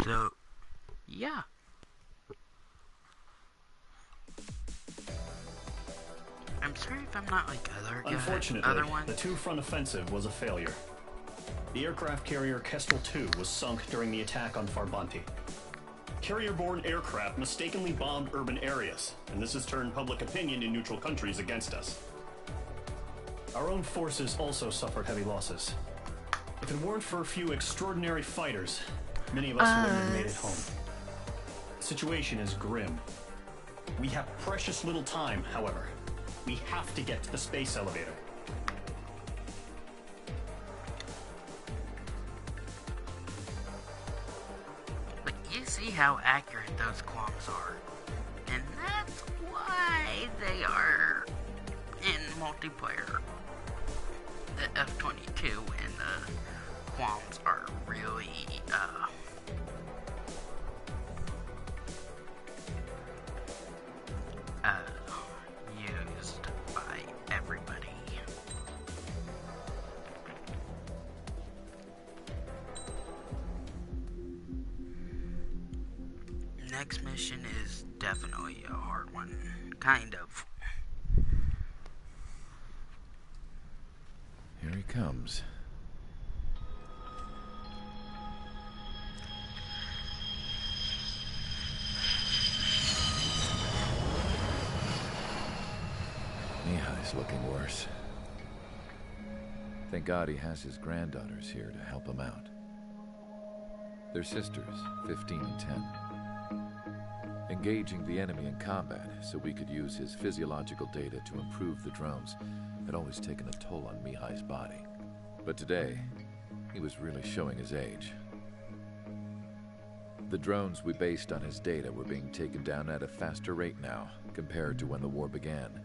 So, yeah. I'm sorry if I'm not like Unfortunately, other ones. the two-front offensive was a failure. The aircraft carrier Kestrel II was sunk during the attack on Farbanti. Carrier-borne aircraft mistakenly bombed urban areas, and this has turned public opinion in neutral countries against us. Our own forces also suffered heavy losses. If it weren't for a few extraordinary fighters, many of us wouldn't have made it home. The situation is grim. We have precious little time, however. We have to get to the space elevator. But you see how accurate those qualms are. And that's why they are in multiplayer. The F-22 and the qualms are really, used by everybody. Next mission is definitely a hard one. Kind of. Here he comes. Mihai's looking worse. Thank God he has his granddaughters here to help him out. They're sisters, 15 and 10. Engaging the enemy in combat so we could use his physiological data to improve the drones had always taken a toll on Mihai's body. But today, he was really showing his age. The drones we based on his data were being taken down at a faster rate now, compared to when the war began.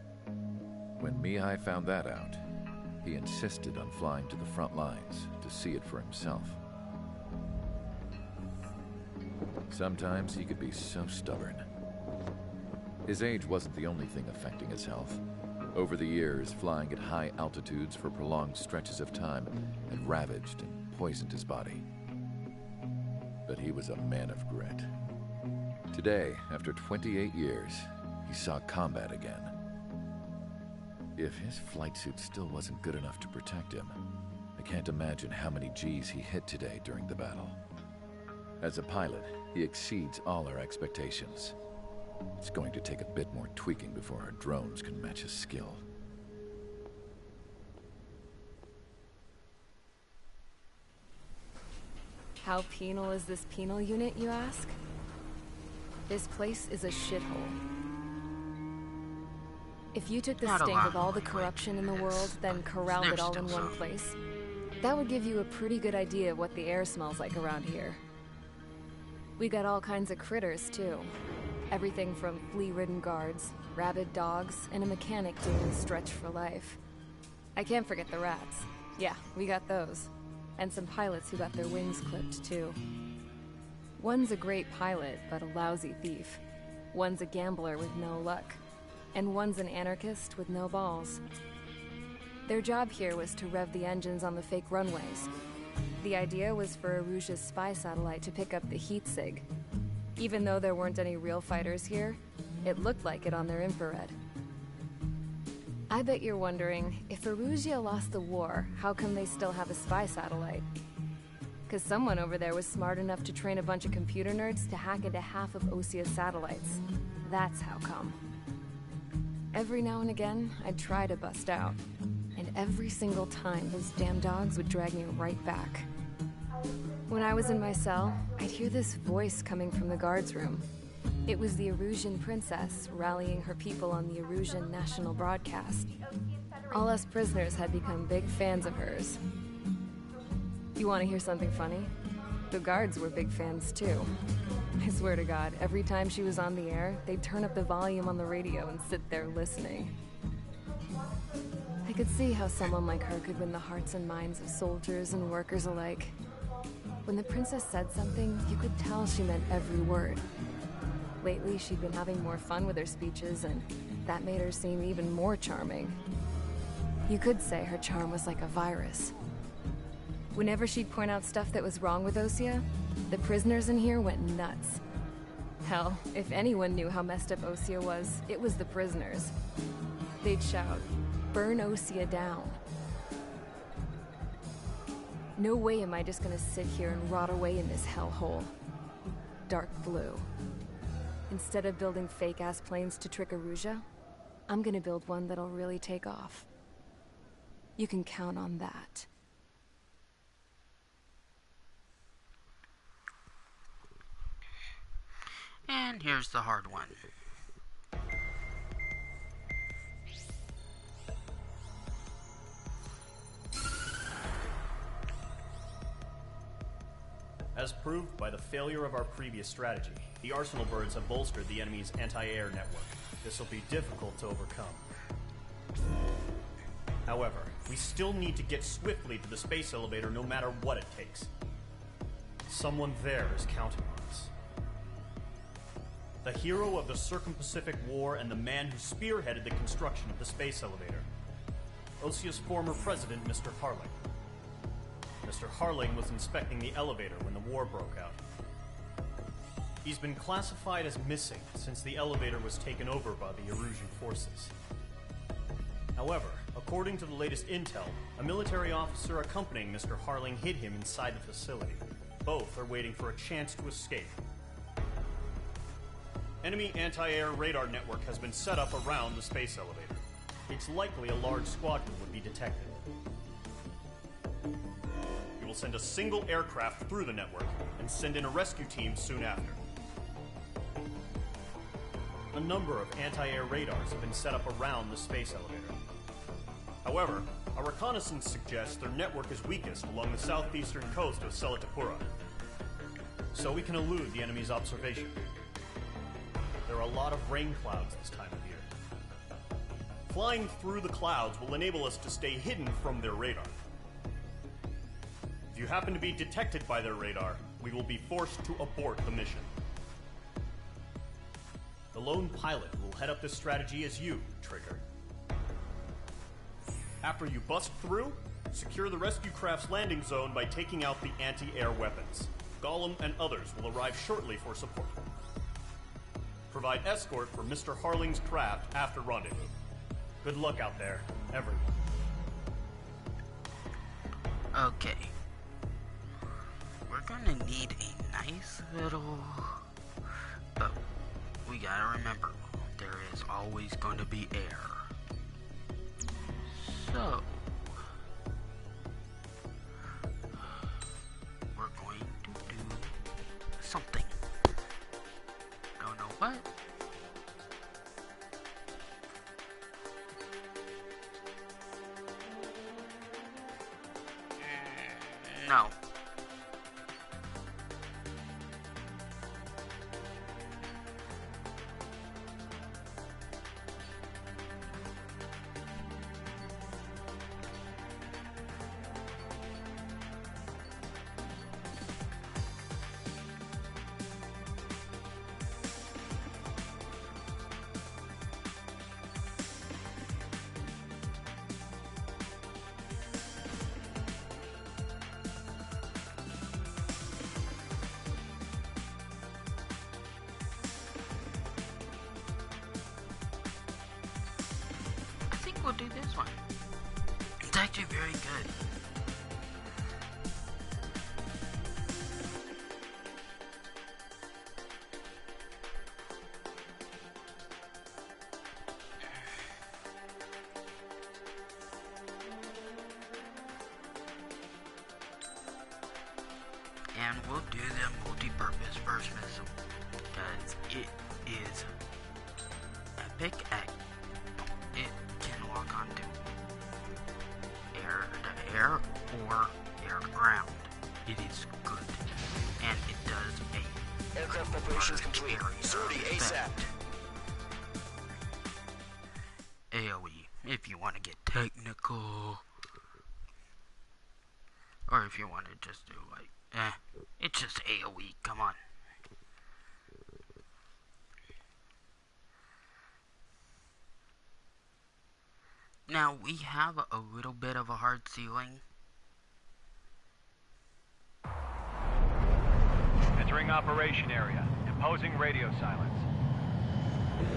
When Mihai found that out, he insisted on flying to the front lines to see it for himself. Sometimes he could be so stubborn. His age wasn't the only thing affecting his health. Over the years, flying at high altitudes for prolonged stretches of time had ravaged and poisoned his body. But he was a man of grit. Today, after 28 years, he saw combat again. If his flight suit still wasn't good enough to protect him, I can't imagine how many G's he hit today during the battle. As a pilot, he exceeds all our expectations. It's going to take a bit more tweaking before our drones can match his skill. How penal is this penal unit, you ask? This place is a shithole. If you took the stink of all the corruption in the world, then corralled it all in one place, that would give you a pretty good idea of what the air smells like around here. We got all kinds of critters, too. Everything from flea-ridden guards, rabid dogs, and a mechanic doing Stretch for Life. I can't forget the rats. Yeah, we got those. And some pilots who got their wings clipped, too. One's a great pilot, but a lousy thief. One's a gambler with no luck. And one's an anarchist with no balls. Their job here was to rev the engines on the fake runways. The idea was for Erusia's spy satellite to pick up the heat sig. Even though there weren't any real fighters here, it looked like it on their infrared. I bet you're wondering, if Erusia lost the war, how come they still have a spy satellite? Because someone over there was smart enough to train a bunch of computer nerds to hack into half of Osia's satellites. That's how come. Every now and again, I'd try to bust out. And every single time, those damn dogs would drag me right back. When I was in my cell, I'd hear this voice coming from the guards room. It was the Erusian princess rallying her people on the Erusian national broadcast. All us prisoners had become big fans of hers. You want to hear something funny? The guards were big fans too. I swear to God, every time she was on the air, they'd turn up the volume on the radio and sit there listening. I could see how someone like her could win the hearts and minds of soldiers and workers alike. When the princess said something, you could tell she meant every word. Lately, she'd been having more fun with her speeches, and that made her seem even more charming. You could say her charm was like a virus. Whenever she'd point out stuff that was wrong with Osia, the prisoners in here went nuts. Hell, if anyone knew how messed up Osia was, it was the prisoners. They'd shout, "Burn Osia down." No way am I just gonna sit here and rot away in this hellhole. Dark blue. Instead of building fake-ass planes to trick Erusia, I'm gonna build one that'll really take off. You can count on that. And here's the hard one. As proved by the failure of our previous strategy, the Arsenal birds have bolstered the enemy's anti-air network. This will be difficult to overcome. However, we still need to get swiftly to the space elevator no matter what it takes. Someone there is counting on us. The hero of the Circum-Pacific War and the man who spearheaded the construction of the space elevator. Osia's former president, Mr. Harling. Mr. Harling was inspecting the elevator when the war broke out. He's been classified as missing since the elevator was taken over by the Erusian forces. However, according to the latest intel, a military officer accompanying Mr. Harling hid him inside the facility. Both are waiting for a chance to escape. Enemy anti-air radar network has been set up around the space elevator. it's likely a large squadron would be detected. We will send a single aircraft through the network and send in a rescue team soon after. A number of anti-air radars have been set up around the space elevator. However, our reconnaissance suggests their network is weakest along the southeastern coast of Selatapura, so we can elude the enemy's observation. There are a lot of rain clouds this time of year. Flying through the clouds will enable us to stay hidden from their radar. If you happen to be detected by their radar, we will be forced to abort the mission. The lone pilot will head up this strategy as you, Trigger. After you bust through, secure the rescue craft's landing zone by taking out the anti-air weapons. Gollum and others will arrive shortly for support. Provide escort for Mr. Harling's craft after rendezvous. Good luck out there, everyone. Okay. We're gonna need a nice little... But we gotta remember, there is always going to be air. So... we're going to do something. Don't know what. No. We'll do this one. It's actually very good. And we'll do the multi-purpose burst missile because it is epic at it can walk onto air to air or air to ground. It is good. And it does a aircraft preparations complete. Sortie ASAP. AoE, if you want to get technical. Or if you want to just do like, it's just AoE, come on. Now, we have a little bit of a hard ceiling. Entering operation area. Imposing radio silence.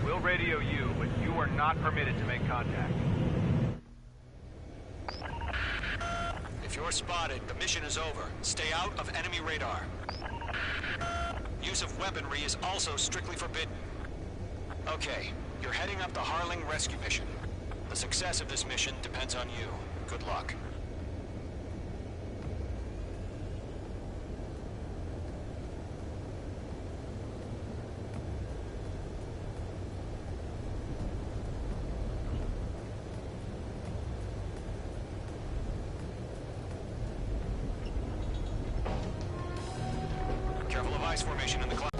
We'll radio you, but you are not permitted to make contact. If you're spotted, the mission is over. Stay out of enemy radar. Use of weaponry is also strictly forbidden. Okay, you're heading up the Harling rescue mission. The success of this mission depends on you. Good luck. Careful of ice formation in the cloud.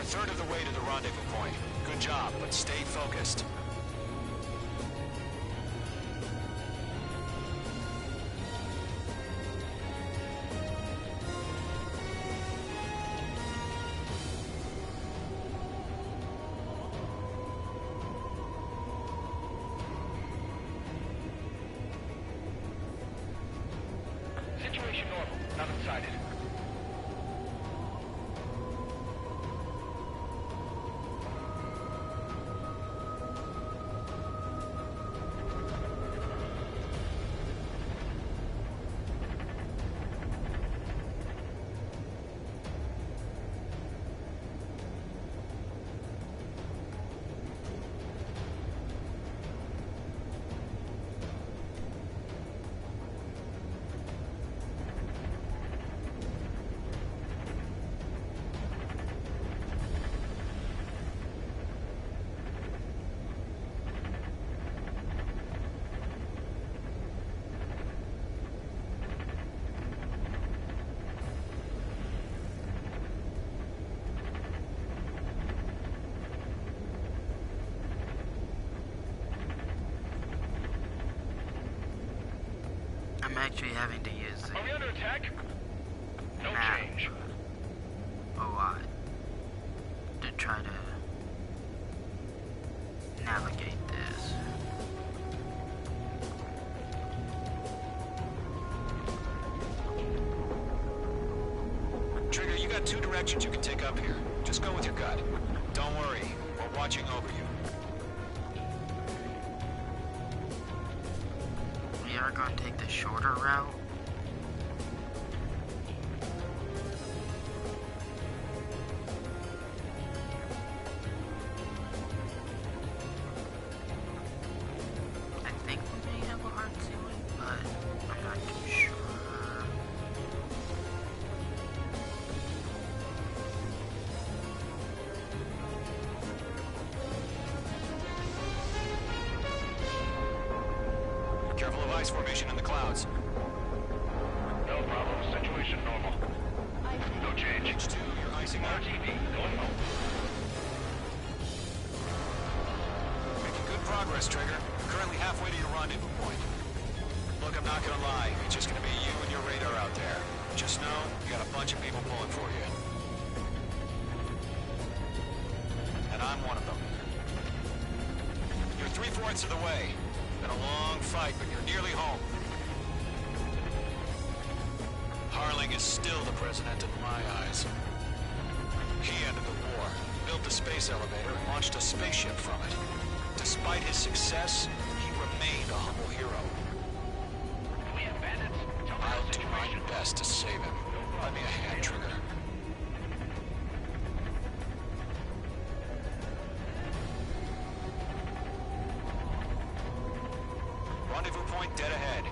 a third of the way to the rendezvous point. Good job, but stay focused. Situation normal. Nothing sighted. I'm actually having to use the Are we under attack? No map change. a lot to try to navigate this. Trigger, you got two directions you can take up here. Just go with your gut. Don't worry, we're watching over you. We are going to take the shorter route. I think we may have a hard ceiling, but I'm not too sure. Careful of ice formation in the clouds. No problem. Situation normal. No change. H2, you're icing out. RTV, going home. Making good progress, Trigger. Currently halfway to your rendezvous point. Look, I'm not gonna lie. It's just gonna be you and your radar out there. Just know, you got a bunch of people pulling for you. And I'm one of them. You're 3/4 of the way. Been a long fight, but you're nearly home. Harling is still the president in my eyes. He ended the war, built the space elevator, and launched a spaceship from it. Despite his success, he remained a humble hero. We have bandits. Tell me I'll the do my situation. best to save him. Lend me a hand, Trigger. Rendezvous point dead ahead.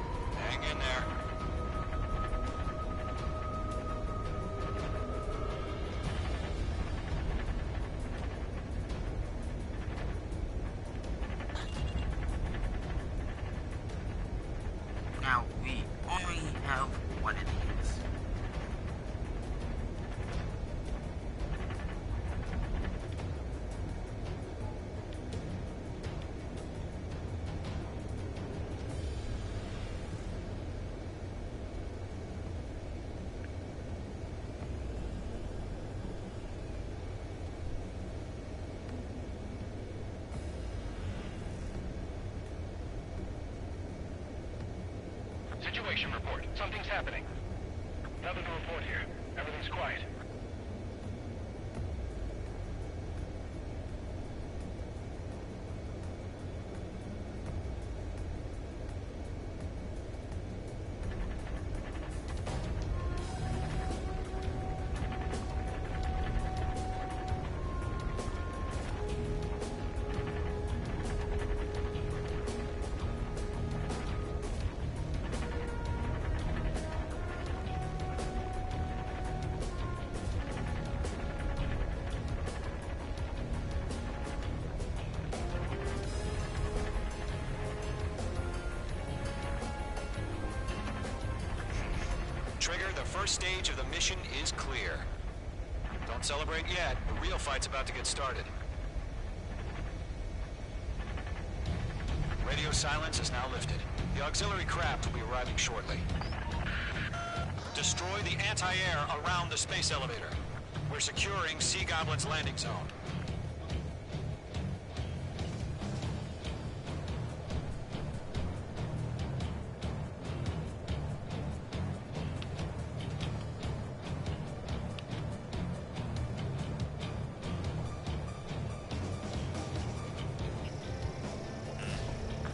Hang in there. Now, we only have one of these. Situation report. Something's happening. Nothing to report here. Everything's quiet. Trigger, the first stage of the mission is clear. Don't Don't celebrate yet. The real fight's about to get started. Radio silence is now lifted. The auxiliary craft will be arriving shortly. Destroy the anti-air around the space elevator. We're securing Sea Goblin's landing zone.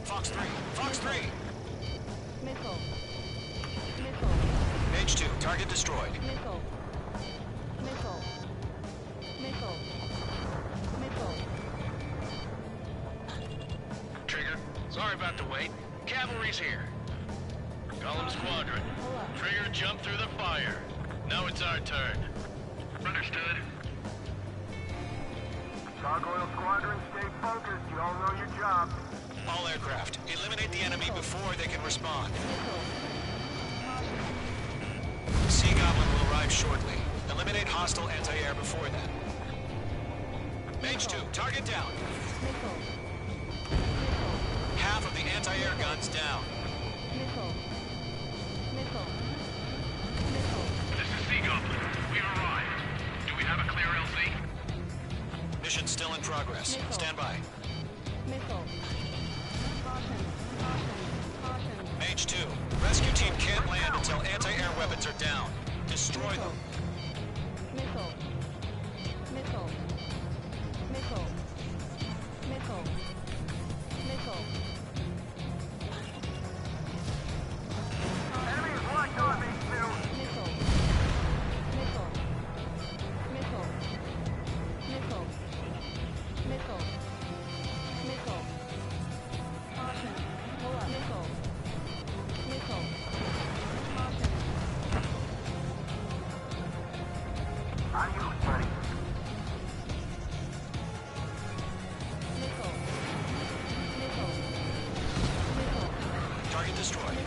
Fox 3! Fox 3! Missile. Mage 2, target destroyed. Missile. Trigger, sorry about the wait. Cavalry's here. Golem Squadron. Trigger jumped through the fire. Now it's our turn. Understood. Gargoyle Squadron, stay focused. You all know your job. All aircraft, eliminate the enemy before they can respond. Sea Goblin will arrive shortly. Eliminate hostile anti-air before then. Mage 2, target down. Half of the anti-air guns down. This is Sea Goblin. We've arrived. Do we have a clear LZ? Mission still in progress. Stand by. Mage 2, rescue team can't land until anti-air weapons are down. Destroy them. Enemy is locked on, Mage 2. Adios, buddy. Target destroyed.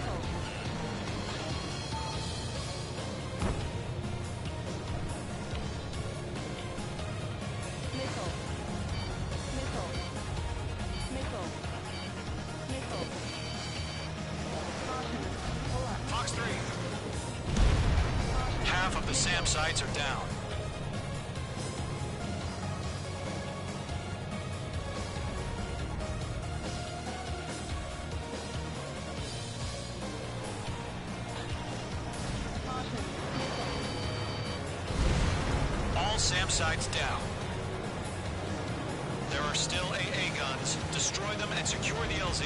Fox 3. Half of the SAM sites are down. All SAM sites down. There are still AA guns. Destroy them and secure the LZ.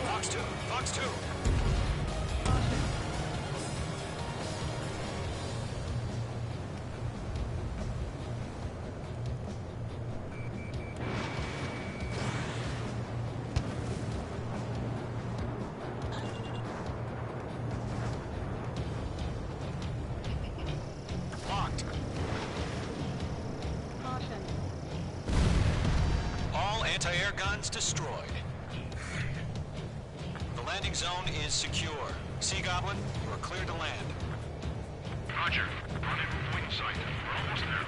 Fox 2, Fox 2. Locked. All anti-air guns destroyed. The landing zone is secure. Sea Goblin, you are clear to land. Roger. Rendezvous point in sight. We're almost there.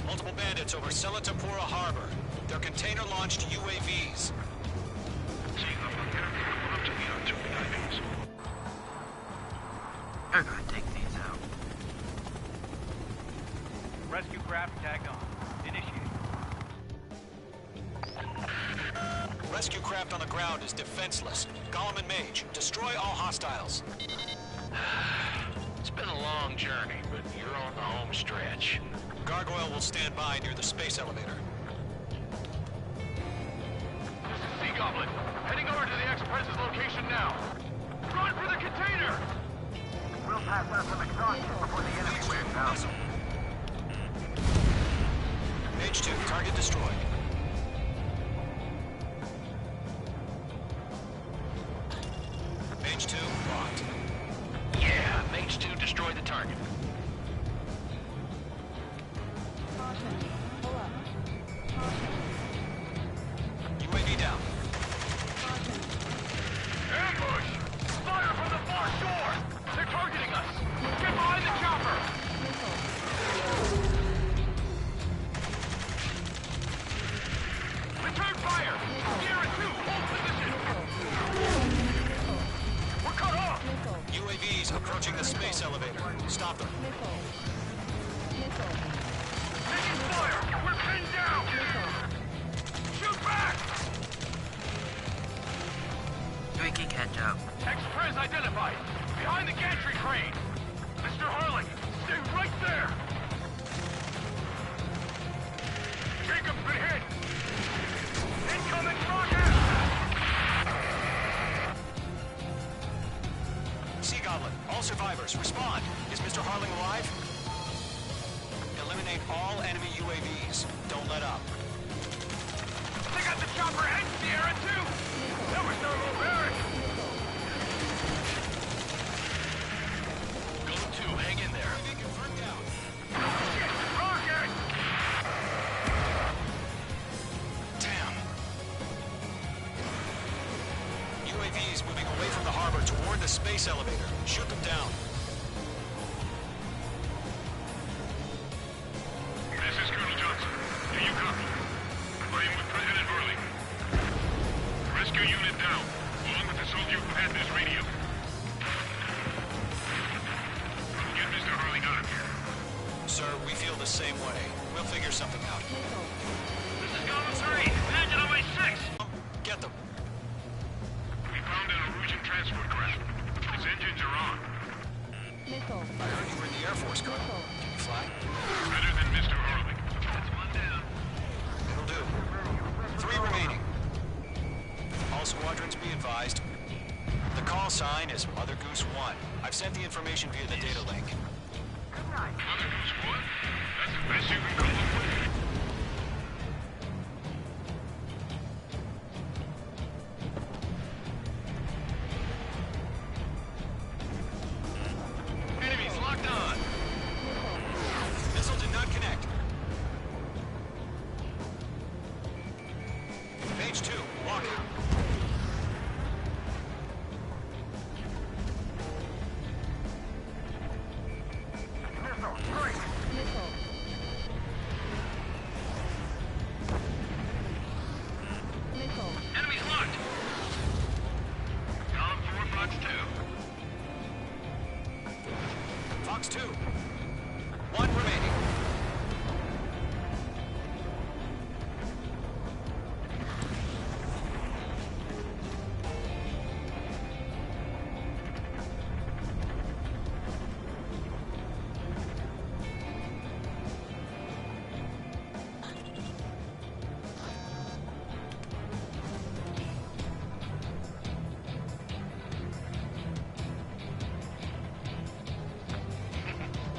Multiple bandits over Selatapura Harbor. They're container-launched UAVs. Seeing them up there, we're up to the other two divings. They're gonna take these out. Rescue craft tagged on. Initiate. Rescue craft on the ground is defenseless. Golem and Mage, destroy all hostiles. It's been a long journey, but you're on the home stretch. Gargoyle will stand by near the space elevator. This is Sea Goblin. Heading over to the Express's location now. Run for the container! We'll pass out some exhaustion before the enemy wears out. Mage 2, target destroyed. Mage 2, locked. Yeah, Mage 2 destroyed the target. UAV Stop them. Missile. Taking fire! We're pinned down! Shoot back! We can catch up. Express identified. Behind the gantry crane. Mr. Harling, stay right there! Jacob's been hit! Incoming rocket! Sea Goblin, all survivors, respond. Is Mr. Harling alive? Eliminate all enemy UAVs. Don't let up. They got the chopper and Sierra too! That was their little barrack! Golem 2, hang in there. Rocket! Damn. UAVs moving away from the harbor toward the space elevator. Shoot them down. This is Colonel Johnson. Do you copy? I am with President Harling. Rescue unit down, along with the soldier who had this radio. Get Mr. Harling out of here. Sir, we feel the same way. We'll figure something out. This is Golem 3. Imagine on my 6. Get them. We found an Erusian transport craft. Its engines are on. Missile. I heard you were in the Air Force, Colonel. Can you fly? Better than Mr. Harling. That's one down. It'll do. 3 remaining. All squadrons be advised. The call sign is Mother Goose 1. I've sent the information via the data link. Mother Goose 1? That's the best you can call it. Enemies locked on. Missile did not connect. Page 2, walking. Missile, strike! Missile. Missile. Enemies locked. Column 4, Fox 2. Fox 2. 1 remaining.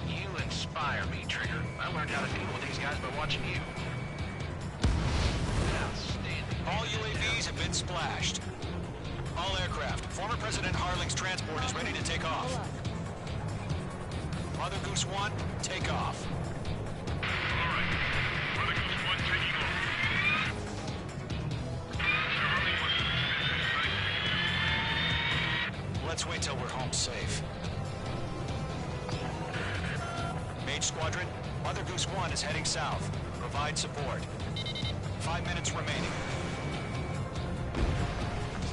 You inspire me, Trigger. I learned how to deal with these guys by watching you. Outstanding. All UAVs have been splashed. All aircraft. Former President Harling's transport is ready to take off. Mother Goose 1, take off. All right. Mother Goose 1 taking off. Mr. Harling wants to finish this Let's wait till we're home safe. Mage Squadron, Mother Goose 1 is heading south. Provide support. 5 minutes remaining.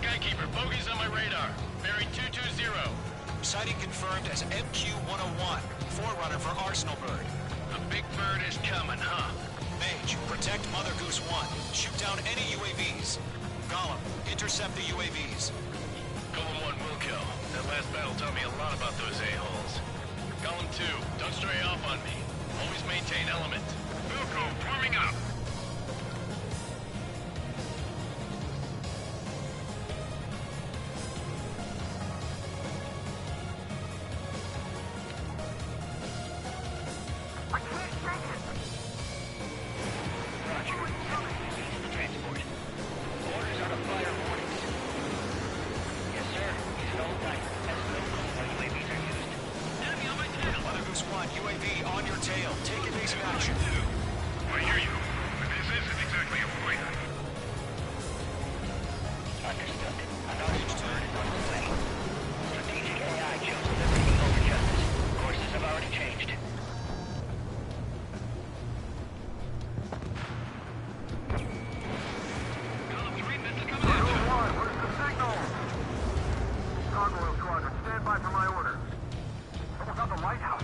Skykeeper, bogeys on my radar. Bearing 220. Sighting confirmed as MQ-101, forerunner for Arsenal Bird. A big bird is coming, huh? Mage, protect Mother Goose 1. Shoot down any UAVs. Gollum, intercept the UAVs. Golem 1 will kill. That last battle taught me a lot about those a-holes. Golem 2, don't stray off on me. Always maintain element. Wilco, forming up. I can't shake it! Roger. Transport. Orders are to fire warnings. Yes, sir. He's an old timer. Has no clue how UAVs are used. Enemy on my tail. Mother Goose 1, UAV on your tail. Take evasive action. I hear you, but this isn't exactly a fight. Understood. Another bird is on the way. Strategic AI chose liberty over justice. Courses have already changed. Column 3, missile coming Echo in. 1, where's the signal? Gargoyle Squadron, stand by for my order. Almost got the lighthouse.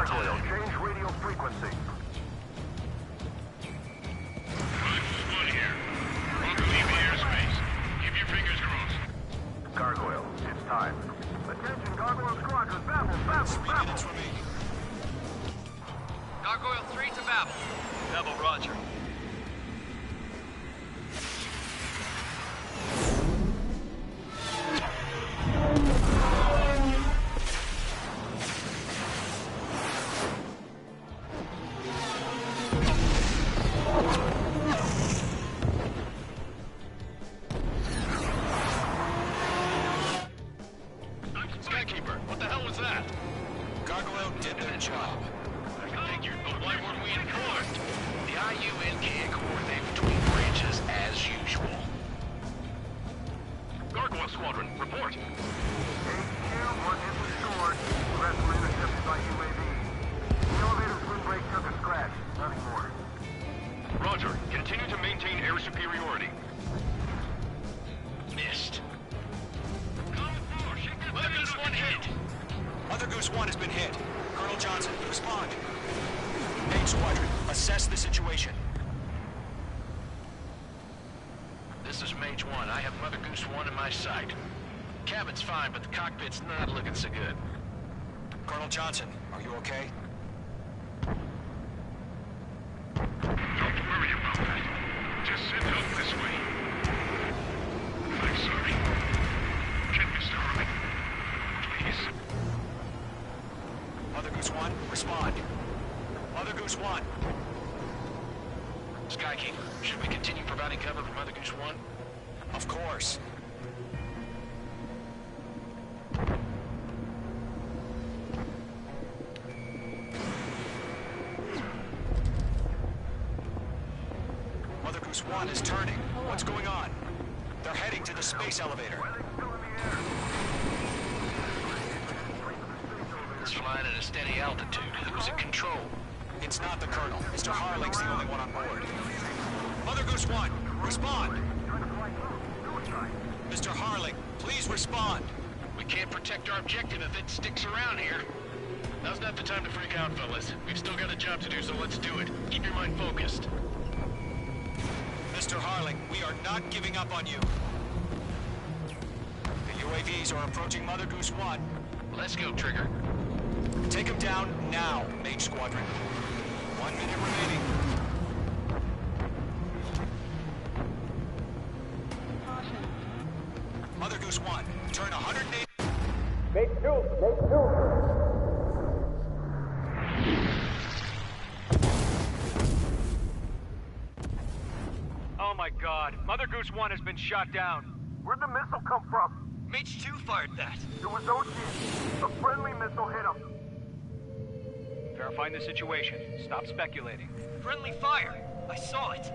Gargoyle, change radio frequency. One here. Won't leave the airspace. Keep your fingers crossed. Gargoyle, it's time. Attention, Gargoyle Squadron, Babel, Babel, Babel. Gargoyle 3 to Babel. Babel, roger. Skykeeper, what the hell was that? Gargoyle did their job. I figured, but why weren't we informed? The IUN can't coordinate between branches as usual. Gargoyle Squadron, report. HQ, one hit restored. The rest were intercepted by UAV. The elevator's windbreak took a scratch. Nothing more. Roger. Continue to maintain air superiority. Missed. Mother Goose 1 hit. Mother Goose 1 has been hit. Colonel Johnson, respond. Main Squadron, assess the situation. This is Mage 1. I have Mother Goose 1 in my sight. Cabin's fine, but the cockpit's not looking so good. Colonel Johnson, are you okay? Don't worry about that. Just send help this way. I'm sorry. Get Mr. Harley. Please. Mother Goose 1, respond. Mother Goose 1. Skykeeper, should we continue providing cover for Mother Goose 1? Of course. Mother Goose 1 is turning. What's going on? They're heading to the space elevator. It's flying at a steady altitude. Who's in control? It's not the Colonel. Mr. Harling's the only one on board. Mother Goose 1, respond! Mr. Harling, please respond! We can't protect our objective if it sticks around here. Now's not the time to freak out, fellas. We've still got a job to do, so let's do it. Keep your mind focused. Mr. Harling, we are not giving up on you. The UAVs are approaching Mother Goose 1. Let's go, Trigger. Take them down now, Mage Squadron. 1 minute remaining. Mother Goose 1, turn 180. Make two. Oh my god. Mother Goose 1 has been shot down. Where'd the missile come from? Mage 2 fired that. It was Ocean. A friendly missile hit him. Verifying the situation. Stop speculating. Friendly fire. I saw it.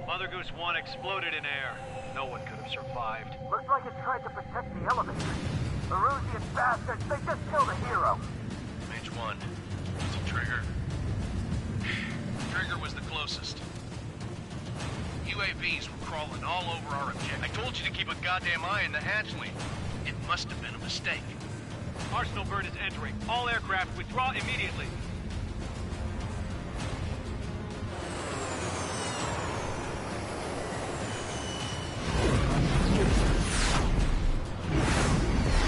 Mother Goose 1 exploded in air. No one could have survived. Looks like it tried to protect the elevator. Erusian bastards, they just killed a hero. Mage 1. Was it Trigger? Trigger was the closest. UAVs were crawling all over our objective. I told you to keep a goddamn eye in the hatchling. It must have been a mistake. Arsenal bird is entering. All aircraft withdraw immediately.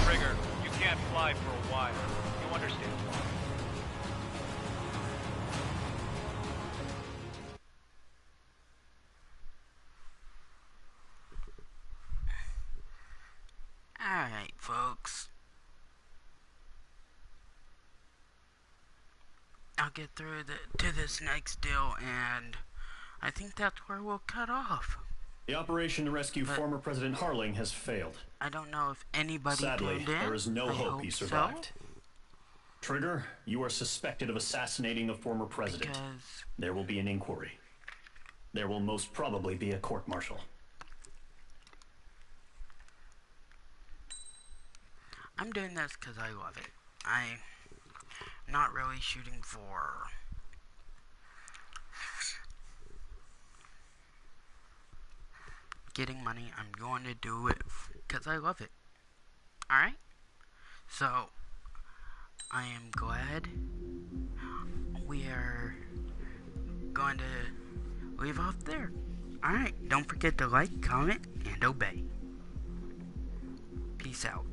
Trigger, you can't fly for a while. You understand? Alright, folks. I'll get through to this next deal, and I think that's where we'll cut off. The operation to rescue former President Harling has failed. I don't know if anybody Sadly, tuned in. there is no I hope he survived. Trigger, you are suspected of assassinating a former president. There will be an inquiry. There will most probably be a court-martial. I'm doing this because I love it. I'm not really shooting for getting money. I'm going to do it because I love it. Alright? So, I am glad are going to leave off there. Alright, don't forget to like, comment, and obey. Peace out.